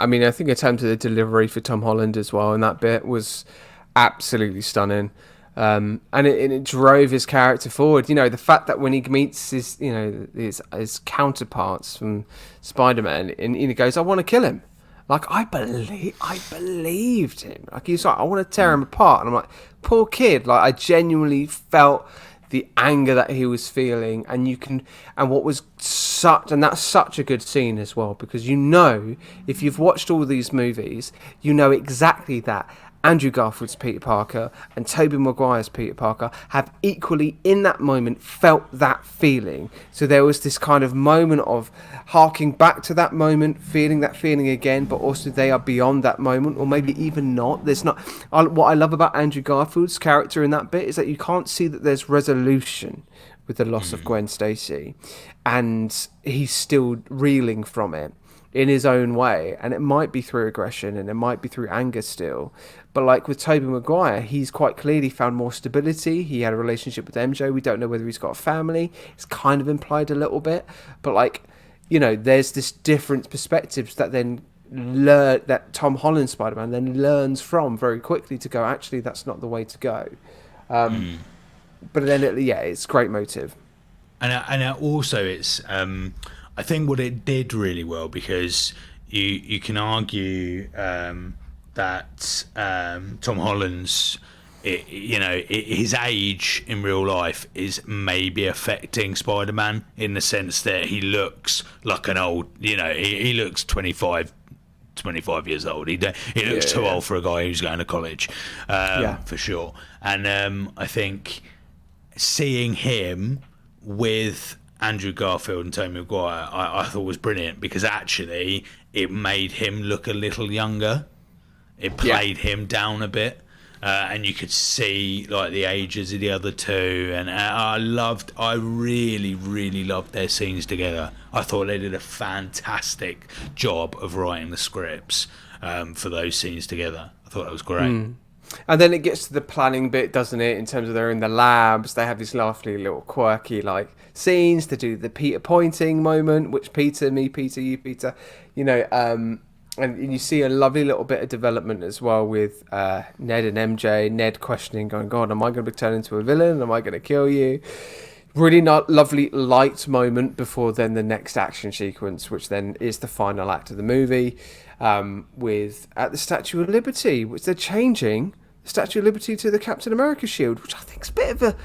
mean, I think in terms of the delivery for Tom Holland as well, and that bit was absolutely stunning. And it drove his character forward. You know, the fact that when he meets his counterparts from Spider-Man, and he goes, "I want to kill him." Like, I believed him. Like, he's like, "I want to tear him apart," and I'm like, poor kid. Like, I genuinely felt the anger that he was feeling, and that's such a good scene as well, because if you've watched all these movies, you know exactly that Andrew Garfield's Peter Parker and Tobey Maguire's Peter Parker have equally in that moment felt that feeling. So there was this kind of moment of harking back to that moment, feeling that feeling again, but also they are beyond that moment, or maybe even not. What I love about Andrew Garfield's character in that bit is that you can't see that there's resolution with the loss of Gwen Stacy, and he's still reeling from it in his own way, and it might be through aggression and it might be through anger still, but like with Tobey Maguire, he's quite clearly found more stability. He had a relationship with MJ. We don't know whether he's got a family. It's kind of implied a little bit, but there's this different perspectives that then that Tom Holland Spider-Man then learns from very quickly to go, actually that's not the way to go. But then it's great motive, and also it's I think what it did really well, because you can argue that Tom Holland's his age in real life is maybe affecting Spider-Man in the sense that he looks like an old, he looks 25 years old. He looks too old for a guy who's going to college, for sure. And I think seeing him with Andrew Garfield and Tobey Maguire, I thought was brilliant, because actually it made him look a little younger. It played him down a bit, and you could see the ages of the other two. And I really, really loved their scenes together. I thought they did a fantastic job of writing the scripts for those scenes together. I thought that was great. And then it gets to the planning bit, doesn't it? In terms of they're in the labs, they have these lovely little quirky scenes to do the Peter pointing moment, which Peter, me, Peter, you, Peter, And you see a lovely little bit of development as well with Ned and MJ. Ned questioning, going, God, am I going to be turned into a villain? Am I going to kill you? Really not lovely light moment before then the next action sequence, which then is the final act of the movie, with at the Statue of Liberty, which they're changing the Statue of Liberty to the Captain America shield, which I think is a bit of a...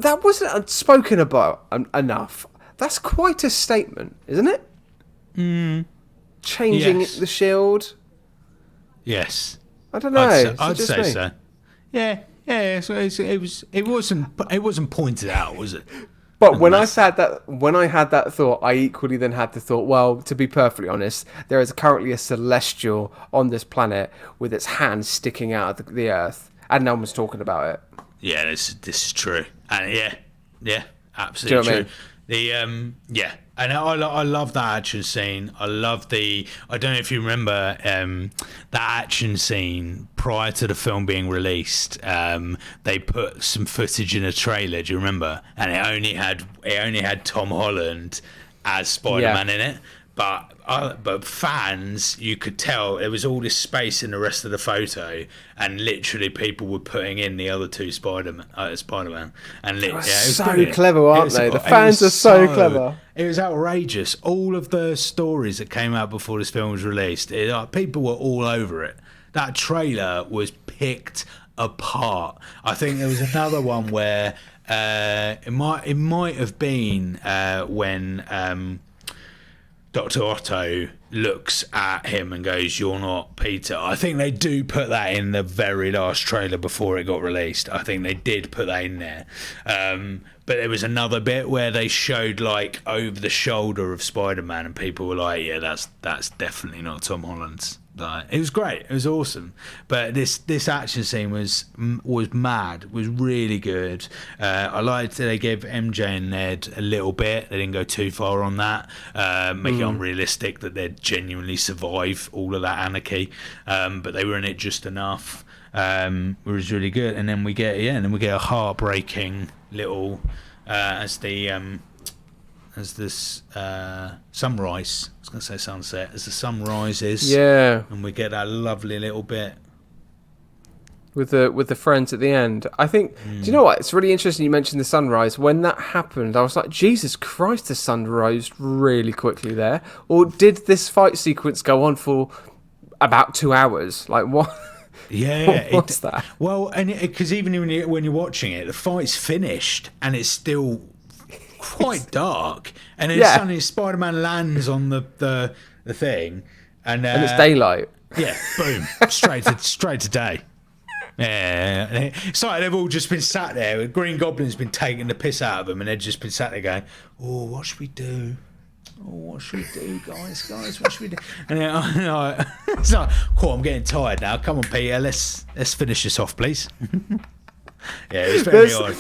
That wasn't spoken about enough. That's quite a statement, isn't it? Changing the shield. Yes. I don't know. I'd say so. Yeah. So it wasn't pointed out, was it? But when I had that thought, I equally then had the thought, well, to be perfectly honest, there is currently a celestial on this planet with its hands sticking out of the Earth, and no one's talking about it. Yeah, this is true, and yeah, absolutely true. And I love that action scene. I love I don't know if you remember that action scene prior to the film being released. They put some footage in a trailer. Do you remember? And it only had Tom Holland as Spider-Man in it. But fans, you could tell there was all this space in the rest of the photo, and literally people were putting in the other two Spider-Man, and it was so brilliant. Clever, aren't they? The fans are so clever. It was outrageous. All of the stories that came out before this film was released, people were all over it. That trailer was picked apart. I think there was another one where it might have been when. Dr. Otto looks at him and goes, "You're not Peter." I think they do put that in the very last trailer before it got released. I think they did put that in there. But there was another bit where they showed like over the shoulder of Spider-Man, and people were like, "Yeah, that's definitely not Tom Holland's." Like, it was great. It was awesome. But this action scene was mad. Was really good. I liked that they gave MJ and Ned a little bit. They didn't go too far on that. Make it unrealistic that they'd genuinely survive all of that anarchy. But they were in it just enough. It was really good. And then we get a heartbreaking little as this sunrise. I was going to say sunset. As the sun rises, and we get that lovely little bit with the friends at the end. I think. Do you know what? It's really interesting. You mentioned the sunrise. When that happened, I was like, Jesus Christ! The sun rose really quickly there. Or did this fight sequence go on for about 2 hours? Like what? Yeah, what's that? Well, and because even when you're watching it, the fight's finished and it's still quite dark, and then suddenly Spider-Man lands on the thing, and it's daylight. Yeah, boom, straight to day. Yeah, it's like they've all just been sat there. Green Goblin's been taking the piss out of them, and they've just been sat there going, "Oh, what should we do? Oh, what should we do, guys? What should we do?" And then, it's like, cool, I'm getting tired now. Come on, Peter, let's finish this off, please. Yeah, it was very odd.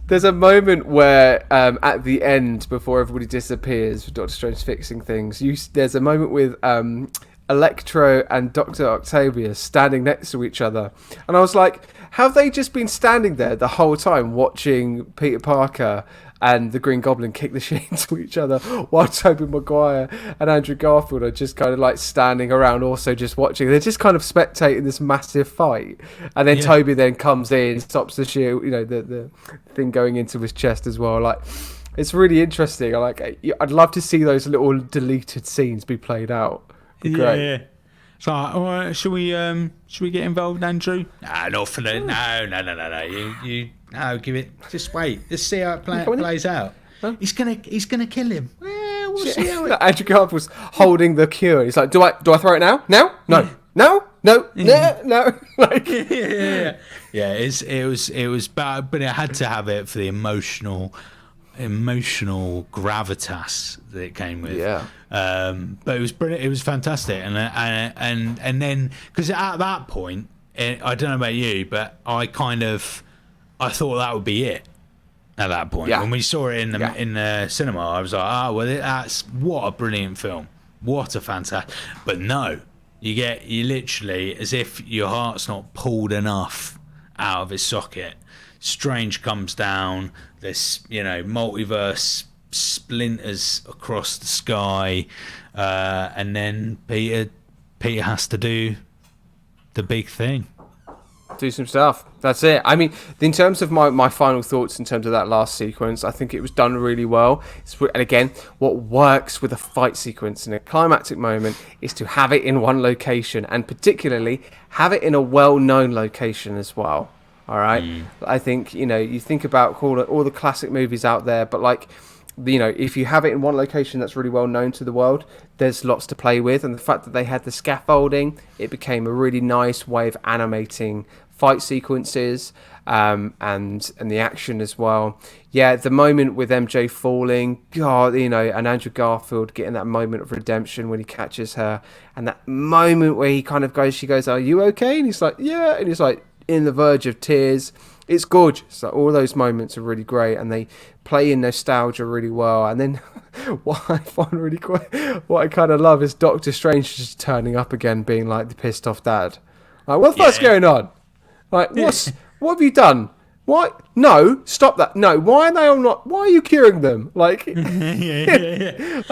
There's a moment where, at the end, before everybody disappears, Doctor Strange fixing things, there's a moment with Electro and Dr. Octavius standing next to each other. And I was like, have they just been standing there the whole time watching Peter Parker and the Green Goblin kick the shit into each other, while Tobey Maguire and Andrew Garfield are just kind of like standing around also just watching? They're just kind of spectating this massive fight. And then Tobey then comes in, stops the shield, the thing going into his chest as well. Like, it's really interesting. I'd love to see those little deleted scenes be played out. Great. Yeah. So, all right, should we get involved, Andrew? Nah, not for the no. You no, give it. Just wait. Let's see how it plays out. Huh? He's gonna kill him. Well, we'll see how it. Andrew Garfield's holding the cure. He's like, do I throw it now? Now? No. No. Like, yeah. It was bad, but it had to have it for the emotional gravitas that it came with. Yeah. But it was brilliant. It was fantastic, and then because at that point, I don't know about you, but I thought that would be it. At that point, when we saw it in the cinema, I was like, that's what a brilliant film, what a fantastic. But no, you literally, as if your heart's not pulled enough out of its socket. Strange comes down. This multiverse splinters across the sky, and then Peter has to do the big thing. Do some stuff. That's it. I mean, in terms of my final thoughts in terms of that last sequence, I think it was done really well. And again, what works with a fight sequence in a climactic moment is to have it in one location, and particularly have it in a well-known location as well. All right. I think, you think about all the classic movies out there, but like, if you have it in one location that's really well known to the world, there's lots to play with. And the fact that they had the scaffolding, it became a really nice way of animating fight sequences, and the action as well. Yeah, the moment with MJ falling, God, and Andrew Garfield getting that moment of redemption when he catches her, and that moment where she goes, "Are you okay?" And he's like, "Yeah," and he's like in the verge of tears. It's gorgeous. Like, all those moments are really great, and they play in nostalgia really well. And then what I find really what I kind of love is Doctor Strange just turning up again, being like the pissed off dad. Like, what the fuck's going on? Like, what have you done? Why? No, stop that. No, why are they all not? Why are you curing them? Like, like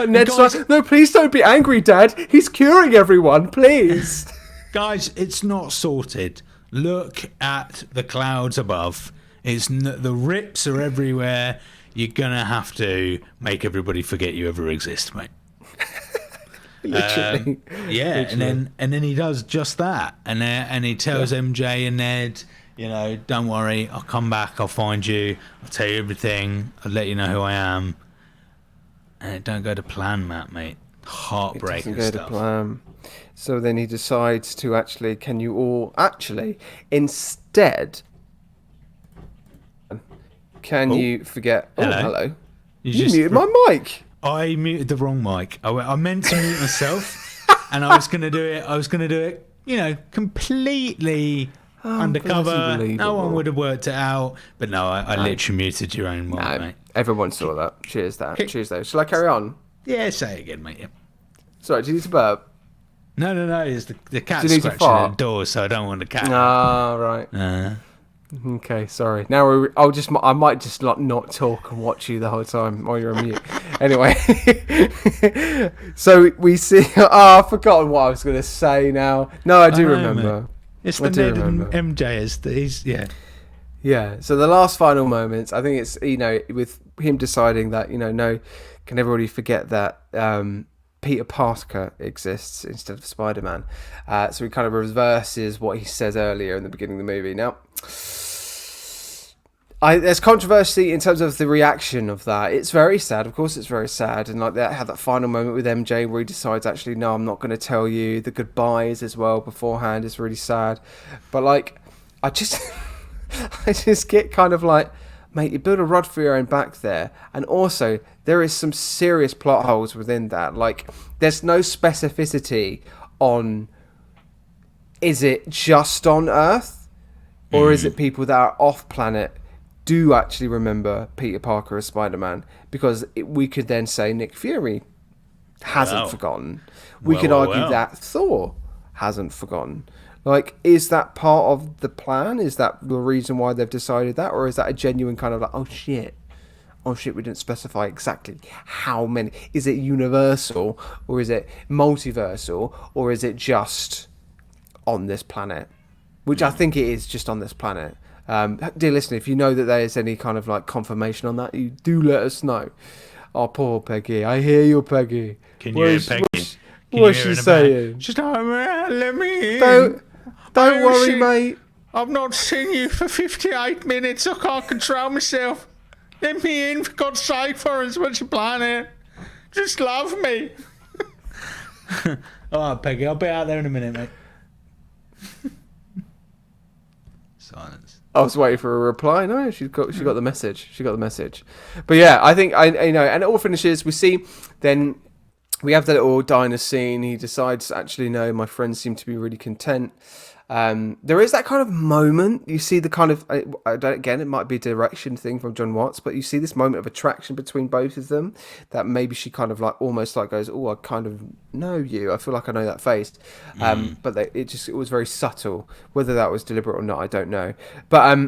Ned's like, no, please don't be angry, Dad. He's curing everyone, please. Guys, it's not sorted. Look at the clouds above. The rips are everywhere. You're gonna have to make everybody forget you ever exist, mate. Literally. Literally. And then he does just that, and he tells MJ and Ned, don't worry, I'll come back, I'll find you, I'll tell you everything, I'll let you know who I am. And it don't go to plan, mate. Heartbreaking stuff. It doesn't go to plan. So then he decides to instead, you forget? Hello. You muted my mic. I muted the wrong mic. I meant to mute myself, and I was going to do it, completely undercover. No one would have worked it out. But no, I literally muted your own mic, mate. Everyone saw that. Cheers, Cheers, though. Shall I carry on? Yeah, say it again, mate. Yeah. Sorry, do you need to burp? No. It's the cat scratching at the door, so I don't want the cat. Ah, right. Okay, sorry. Now I might just not talk and watch you the whole time while you're on mute. Anyway, so we see. I've forgotten what I was going to say now. No, I do remember. Mate. It's the Ned and MJ. Yeah. So the last final moments, I think it's with him deciding that no, can everybody forget that Peter Parker exists instead of Spider-Man. So he kind of reverses what he says earlier in the beginning of the movie. Now, there's controversy in terms of the reaction of that. It's very sad. Of course, it's very sad. And like had that final moment with MJ where he decides, actually, no, I'm not going to tell you. The goodbyes as well beforehand is really sad. But like, I just get kind of like, mate, you build a rod for your own back there. And also, there is some serious plot holes within that. Like, there's no specificity on, is it just on Earth? Or is it people that are off planet do actually remember Peter Parker as Spider-Man? Because we could then say Nick Fury hasn't forgotten. We could argue that Thor hasn't forgotten. Like, is that part of the plan? Is that the reason why they've decided that? Or is that a genuine kind of like, oh shit, we didn't specify exactly how many. Is it universal, or is it multiversal, or is it just on this planet? Which I think it is just on this planet. Dear listener, if you know that there is any kind of like confirmation on that, you do let us know. Oh, poor Peggy. I hear you, Peggy. Can you hear Peggy? What's she saying? She's like, let me in. Don't worry, mate. I've not seen you for 58 minutes. I can't control myself. Let me in, for God's sake, Florence. What's your plan here? Just love me. All right, Peggy, I'll be out there in a minute, mate. Silence. I was waiting for a reply. No, she got the message. She got the message. But yeah, I think and it all finishes. We see then we have the little diner scene. He decides, actually, no, my friends seem to be really content. There is that kind of moment. You see the kind of, again, it might be a direction thing from John Watts, but you see this moment of attraction between both of them, that maybe she kind of like almost like goes, oh, I kind of know you. I feel like I know that face. But it was very subtle. Whether that was deliberate or not, I don't know. But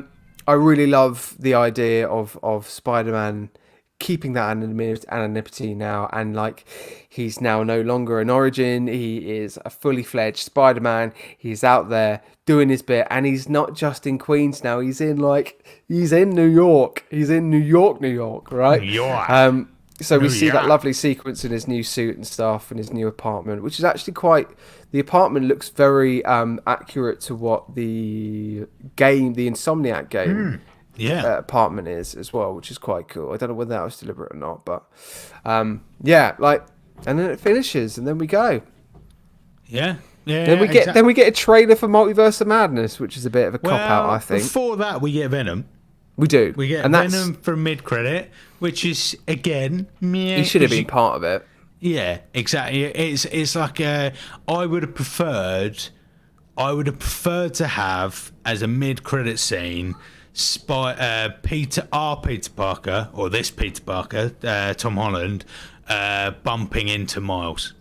I really love the idea of Spider-Man keeping that anonymity now, and like he's now no longer an origin. He is a fully fledged Spider-Man. He's out there doing his bit, and he's not just in Queens now. He's in New York. He's in New York, right? New York. So we see that lovely sequence in his new suit and stuff, and his new apartment, which is actually quite. The apartment looks very accurate to what the Insomniac game. Apartment is as well, which is quite cool. I don't know whether that was deliberate or not, but and then it finishes, and then we go. Then we get a trailer for Multiverse of Madness, which is a bit of a cop out, I think. Before that, we get Venom. We do. We get Venom from mid-credit, which is again. He should have been part of it. Yeah, exactly. It's like I would have preferred to have as a mid-credit scene. Peter Parker, or this Peter Parker, Tom Holland, bumping into Miles.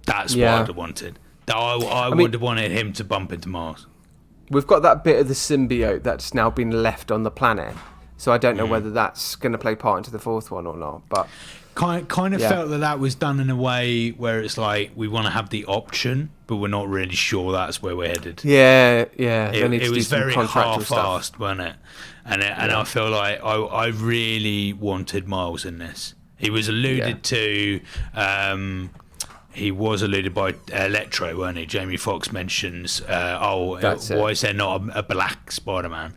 That's what I'd have wanted. I would have wanted him to bump into Miles. We've got that bit of the symbiote that's now been left on the planet, so I don't know whether that's going to play part into the fourth one or not. But kind of felt that was done in a way where it's like we want to have the option, but we're not really sure that's where we're headed. Yeah. It was very half-assed, wasn't it? And I feel like I really wanted Miles in this. He was alluded to. He was alluded by Electro, weren't he? Jamie Foxx mentions, why is there not a black Spider-Man?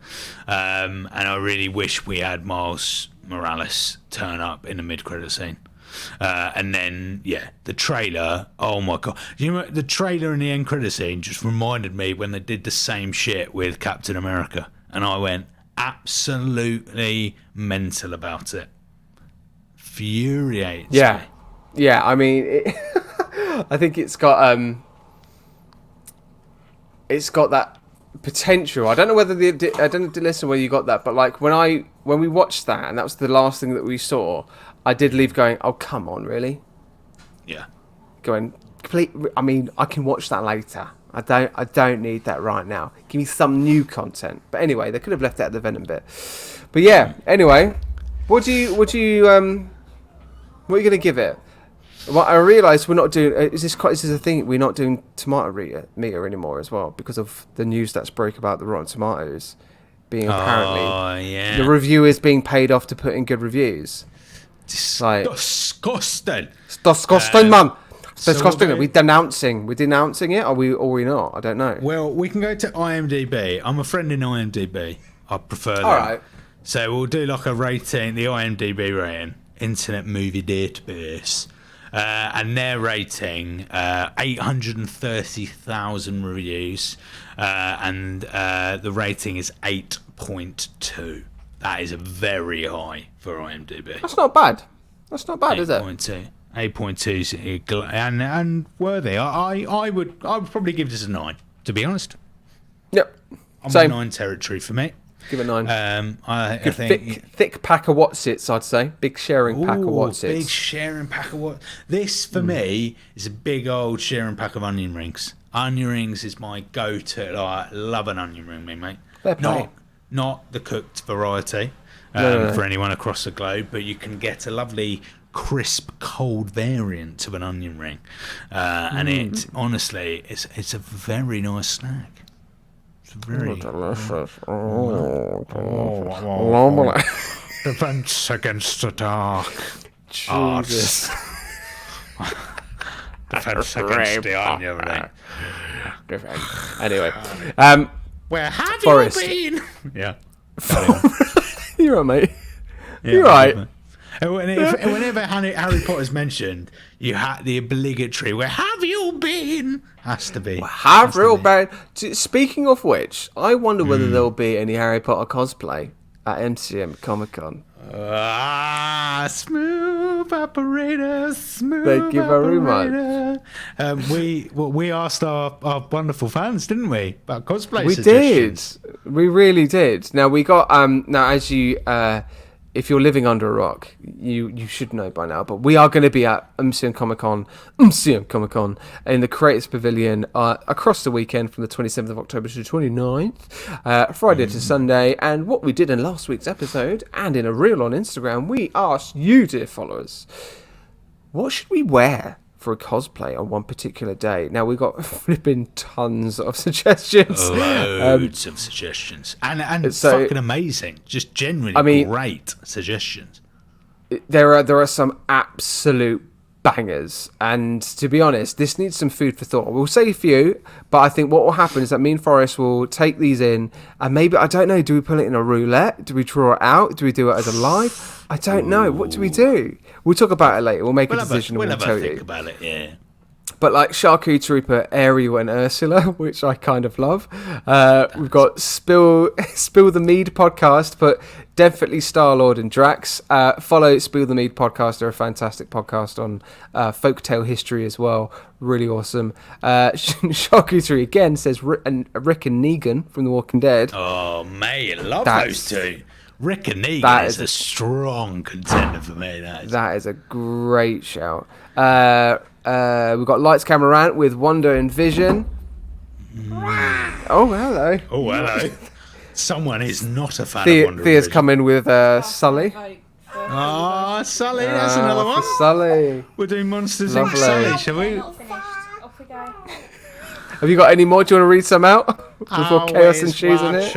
And I really wish we had Miles Morales turn up in the mid-credit scene. And then, the trailer, oh my God. You know, the trailer and the end credit scene just reminded me when they did the same shit with Captain America. And I went absolutely mental about it. Furiates me. Yeah, I mean... I think it's got that potential. I don't know whether I don't listen where you got that, but like when we watched that and that was the last thing that we saw, I did leave going, oh come on, really? Yeah. Going complete. I mean, I can watch that later. I don't need that right now. Give me some new content. But anyway, they could have left out the Venom bit. But yeah. Anyway, what are you gonna give it? Well, I realise we're not doing. Is this a thing? We're not doing tomato meter anymore as well because of the news that's broke about the Rotten Tomatoes being apparently the reviewers being paid off to put in good reviews. Disgusting. It's disgusting, man. It's disgusting. We're denouncing it. Are we not? I don't know. Well, we can go to IMDb. I'm a friend in IMDb. I prefer that. All right. So we'll do like a rating, the IMDb rating, Internet Movie Database. And their rating, 830,000 reviews, and the rating is 8.2. That is very high for IMDb. That's not bad, is it? 8.2 is and worthy. I would probably give this a 9, to be honest. Yep. Same. 9 territory for me. Give it 9. I think thick pack of Watsits, I'd say. Big sharing pack of Watsits. Big sharing pack of what? This for me is a big old sharing pack of onion rings. Onion rings is my go-to. I love an onion ring, mate. Fair play. Not the cooked variety for anyone across the globe, but you can get a lovely crisp cold variant of an onion ring, and it honestly it's a very nice snack. Very delicious. Defense against the dark Jesus. Defense against the onion ring. Anyway, where have Forrest. you been? Yeah. You're right, mate. Yeah, You're right. Whenever Harry Potter's mentioned, you had the obligatory "Where have you been?" has to be. Have real bad. Speaking of which, I wonder whether there will be any Harry Potter cosplay at MCM Comic Con. Smooth operator, smooth. Thank you very much. We asked our wonderful fans, didn't we, about cosplay we suggestions? Did. We really did. Now we got now as you if you're living under a rock, you should know by now. But we are going to be at MCM Comic Con in the Creators Pavilion across the weekend from the 27th of October to the 29th, Friday to Sunday. And what we did in last week's episode and in a reel on Instagram, we asked you, dear followers, what should we wear for a cosplay on one particular day? Now, we've got flipping tons of suggestions. Loads of suggestions. And so, fucking amazing. Just genuinely great suggestions. There are some absolute bangers. And to be honest, this needs some food for thought. We'll say a few, but I think what will happen is that me and Forrest will take these in, and maybe, I don't know, do we put it in a roulette? Do we draw it out? Do we do it as a live? I don't know. What do we do? We'll talk about it later. We'll make a decision and we'll tell you. We'll think about it, yeah. But like Charcuterie Trooper, Ariel and Ursula, which I kind of love. We've got Spill the Mead podcast, but definitely Star-Lord and Drax. Follow Spill the Mead podcast. They're a fantastic podcast on folktale history as well. Really awesome. Charcuterie again says Rick and Negan from The Walking Dead. Oh, mate, I love those two. Rick and Negan is a strong contender for me. That is a great shout. We've got Lights, Camera, Rant with Wonder and Vision. Oh, hello. Oh, hello. Someone is not a fan of Wonder Thea's and come in with Sully. Oh, Sully, that's another one. Sully. We're doing Monsters Inc. Sully, shall we? Off we go. Have you got any more? Do you want to read some out? Before Chaos and Shoes in it?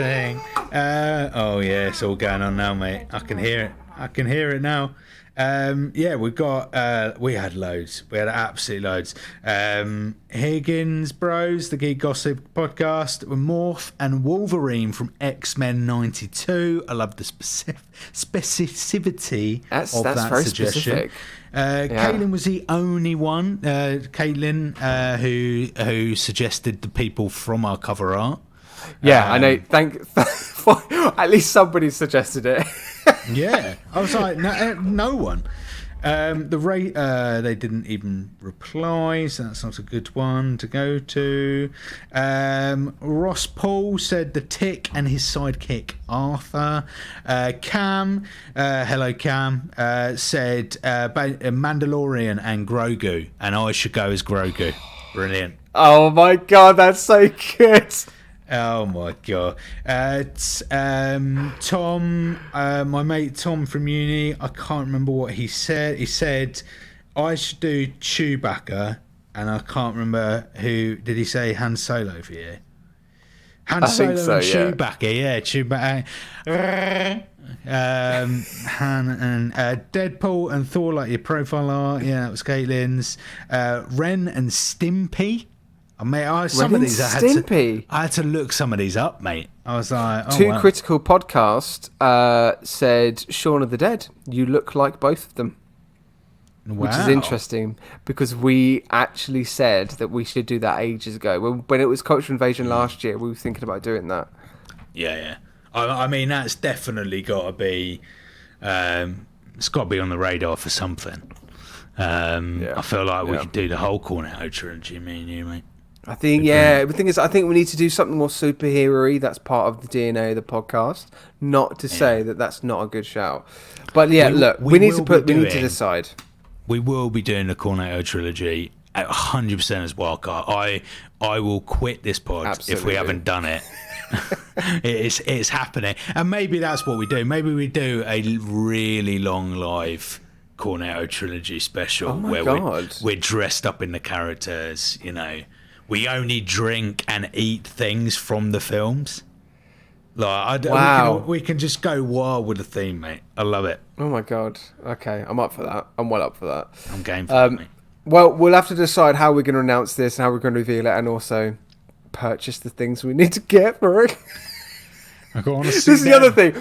Oh, yeah, it's all going on now, mate. I can hear it now. Yeah, we had loads. We had absolutely loads. Higgins Bros, the Geek Gossip podcast, Morph and Wolverine from X-Men 92. I love the specificity of that very suggestion. Specific. Caitlin was the only one. Caitlin, who suggested the people from our cover art. Yeah, I know. At least somebody suggested it. Yeah, I was like, no one. They didn't even reply, so that's not a good one to go to. Ross Paul said the Tick and his sidekick Arthur. Cam, hello Cam, said Mandalorian and Grogu, and I should go as Grogu. Brilliant. Oh my god, that's so good. Oh my god. Tom, my mate Tom from uni, I can't remember what he said. He said I should do Chewbacca, and I can't remember who. Did he say Han Solo for you? Han Solo so, and Chewbacca, yeah, Chewbacca. Han and Deadpool and Thor, like your profile art. Yeah, that was Caitlin's. Ren and Stimpy. Mate, some of these I had to look some of these up, mate. I was like, Critical Podcast said Shaun of the Dead. You look like both of them. Wow. Which is interesting because we actually said that we should do that ages ago. When it was Culture Invasion last year, we were thinking about doing that. Yeah. I mean, that's definitely got to be. It's got to be on the radar for something. I feel like we could do the whole Cornetto trilogy, me and you, mate. I think, the thing is, I think we need to do something more superhero-y. That's part of the DNA of the podcast. Not to say that that's not a good shout. But yeah, we need to decide. We will be doing the Cornetto trilogy at 100% as Wildcard. I will quit this pod if we haven't done it. It's happening. And maybe that's what we do. Maybe we do a really long live Cornetto trilogy special where we're dressed up in the characters, you know. We only drink and eat things from the films. We can just go wild with the theme, mate. I love it. Oh my god. Okay, I'm up for that. I'm well up for that. I'm game for that, mate. Well, we'll have to decide how we're going to announce this and how we're going to reveal it, and also purchase the things we need to get for it. This is the other thing.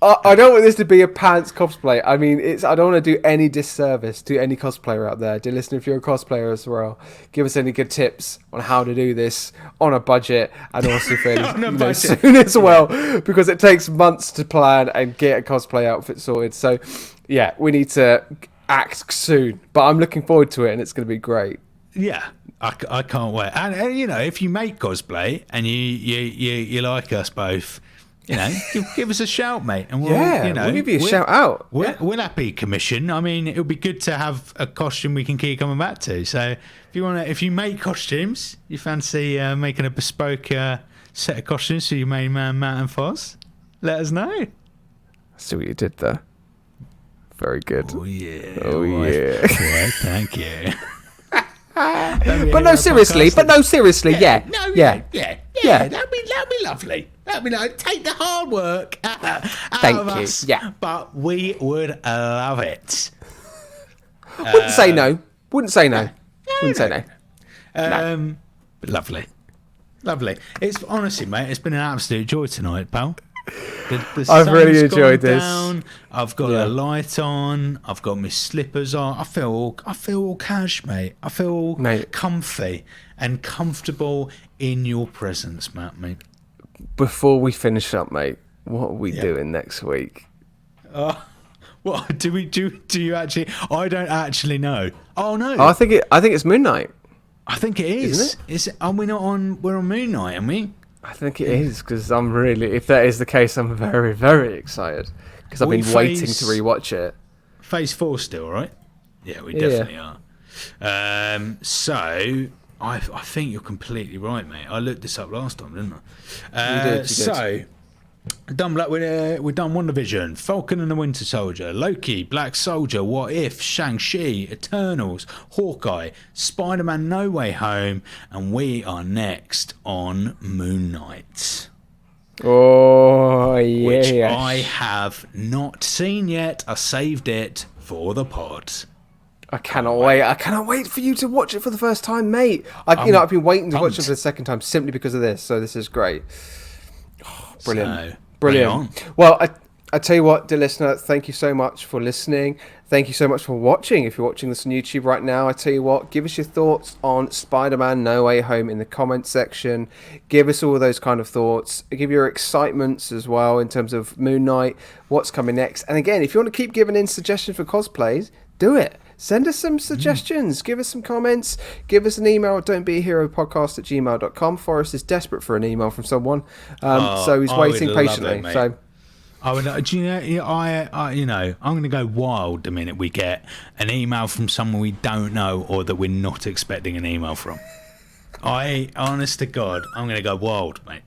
I don't want this to be a pants cosplay. I mean, I don't want to do any disservice to any cosplayer out there. Dear listener, if you're a cosplayer as well, give us any good tips on how to do this on a budget and also fairly soon as well, because it takes months to plan and get a cosplay outfit sorted. So, yeah, we need to act soon. But I'm looking forward to it, and it's going to be great. Yeah. I can't wait. And you know, if you make cosplay and you like us both, give us a shout, mate, and we'll give you a shout out. We'll happy commission. I mean, it'll be good to have a costume we can keep coming back to. So if you make costumes, you fancy making a bespoke set of costumes for your main man Matt and Foz, let us know. I see what you did there. Very good. Oh yeah. Yeah, thank you. But no, seriously. Yeah. That'd be lovely. That'd be like take the hard work out of us. Yeah, but we would love it. Wouldn't say no. But lovely. It's honestly, mate. It's been an absolute joy tonight, pal. I've really enjoyed this. I've got a light on. I've got my slippers on. I feel all cash, mate. I feel comfy and comfortable in your presence, Matt, mate. Before we finish up, mate, what are we doing next week? What do we do? Do you actually? I don't actually know. Oh no! I think it's Moon Knight. I think it is. Isn't it? Is it? Are we not on? We're on Moon Knight, aren't we? I think it is, because I'm really, if that is the case, I'm very, very excited, because I've been waiting to rewatch it. Phase 4 still, right? Yeah, we definitely are. So I think you're completely right, mate. I looked this up last time, didn't I? You did. So we've done WandaVision, Falcon and the Winter Soldier, Loki, Black Soldier, What If, Shang-Chi, Eternals, Hawkeye, Spider-Man No Way Home, and we are next on Moon Knight. Oh, yeah. Which I have not seen yet. I saved it for the pod. I cannot wait. I cannot wait for you to watch it for the first time, mate. I've been waiting to watch it for the second time simply because of this, so this is great. Brilliant. Well, I tell you what, dear listener, thank you so much for listening. Thank you so much for watching. If you're watching this on YouTube right now, I tell you what, give us your thoughts on Spider-Man No Way Home in the comments section. Give us all those kind of thoughts. Give your excitements as well in terms of Moon Knight, what's coming next. And again, if you want to keep giving in suggestions for cosplays, do it. Send us some suggestions. Give us some comments. Give us an email at don'tbeaheropodcast@gmail.com. Forrest is desperate for an email from someone, so he's waiting patiently. I would. Do you know? I'm going to go wild the minute we get an email from someone we don't know or that we're not expecting an email from. Honest to God, I'm going to go wild, mate.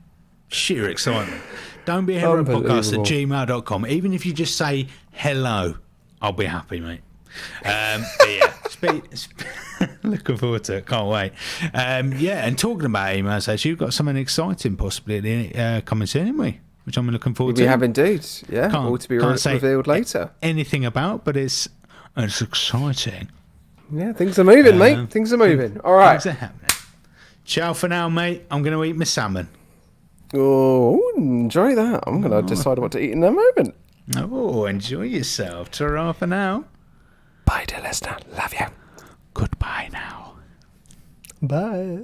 Sheer excitement. Don't be a hero podcast@gmail.com. Even if you just say hello, I'll be happy, mate. But yeah, looking forward to it. Can't wait. And talking about emails, actually, you've got something exciting possibly coming soon, haven't we? Which I'm looking forward to. We have indeed. Yeah, all to be revealed later. Anything about, but it's exciting. Yeah, things are moving, mate. Things are moving. All right. Things are happening. Ciao for now, mate. I'm going to eat my salmon. Oh, enjoy that. I'm going to decide what to eat in a moment. Oh, enjoy yourself. Ta-ra for now. Bye, dear listener. Love you. Goodbye now. Bye.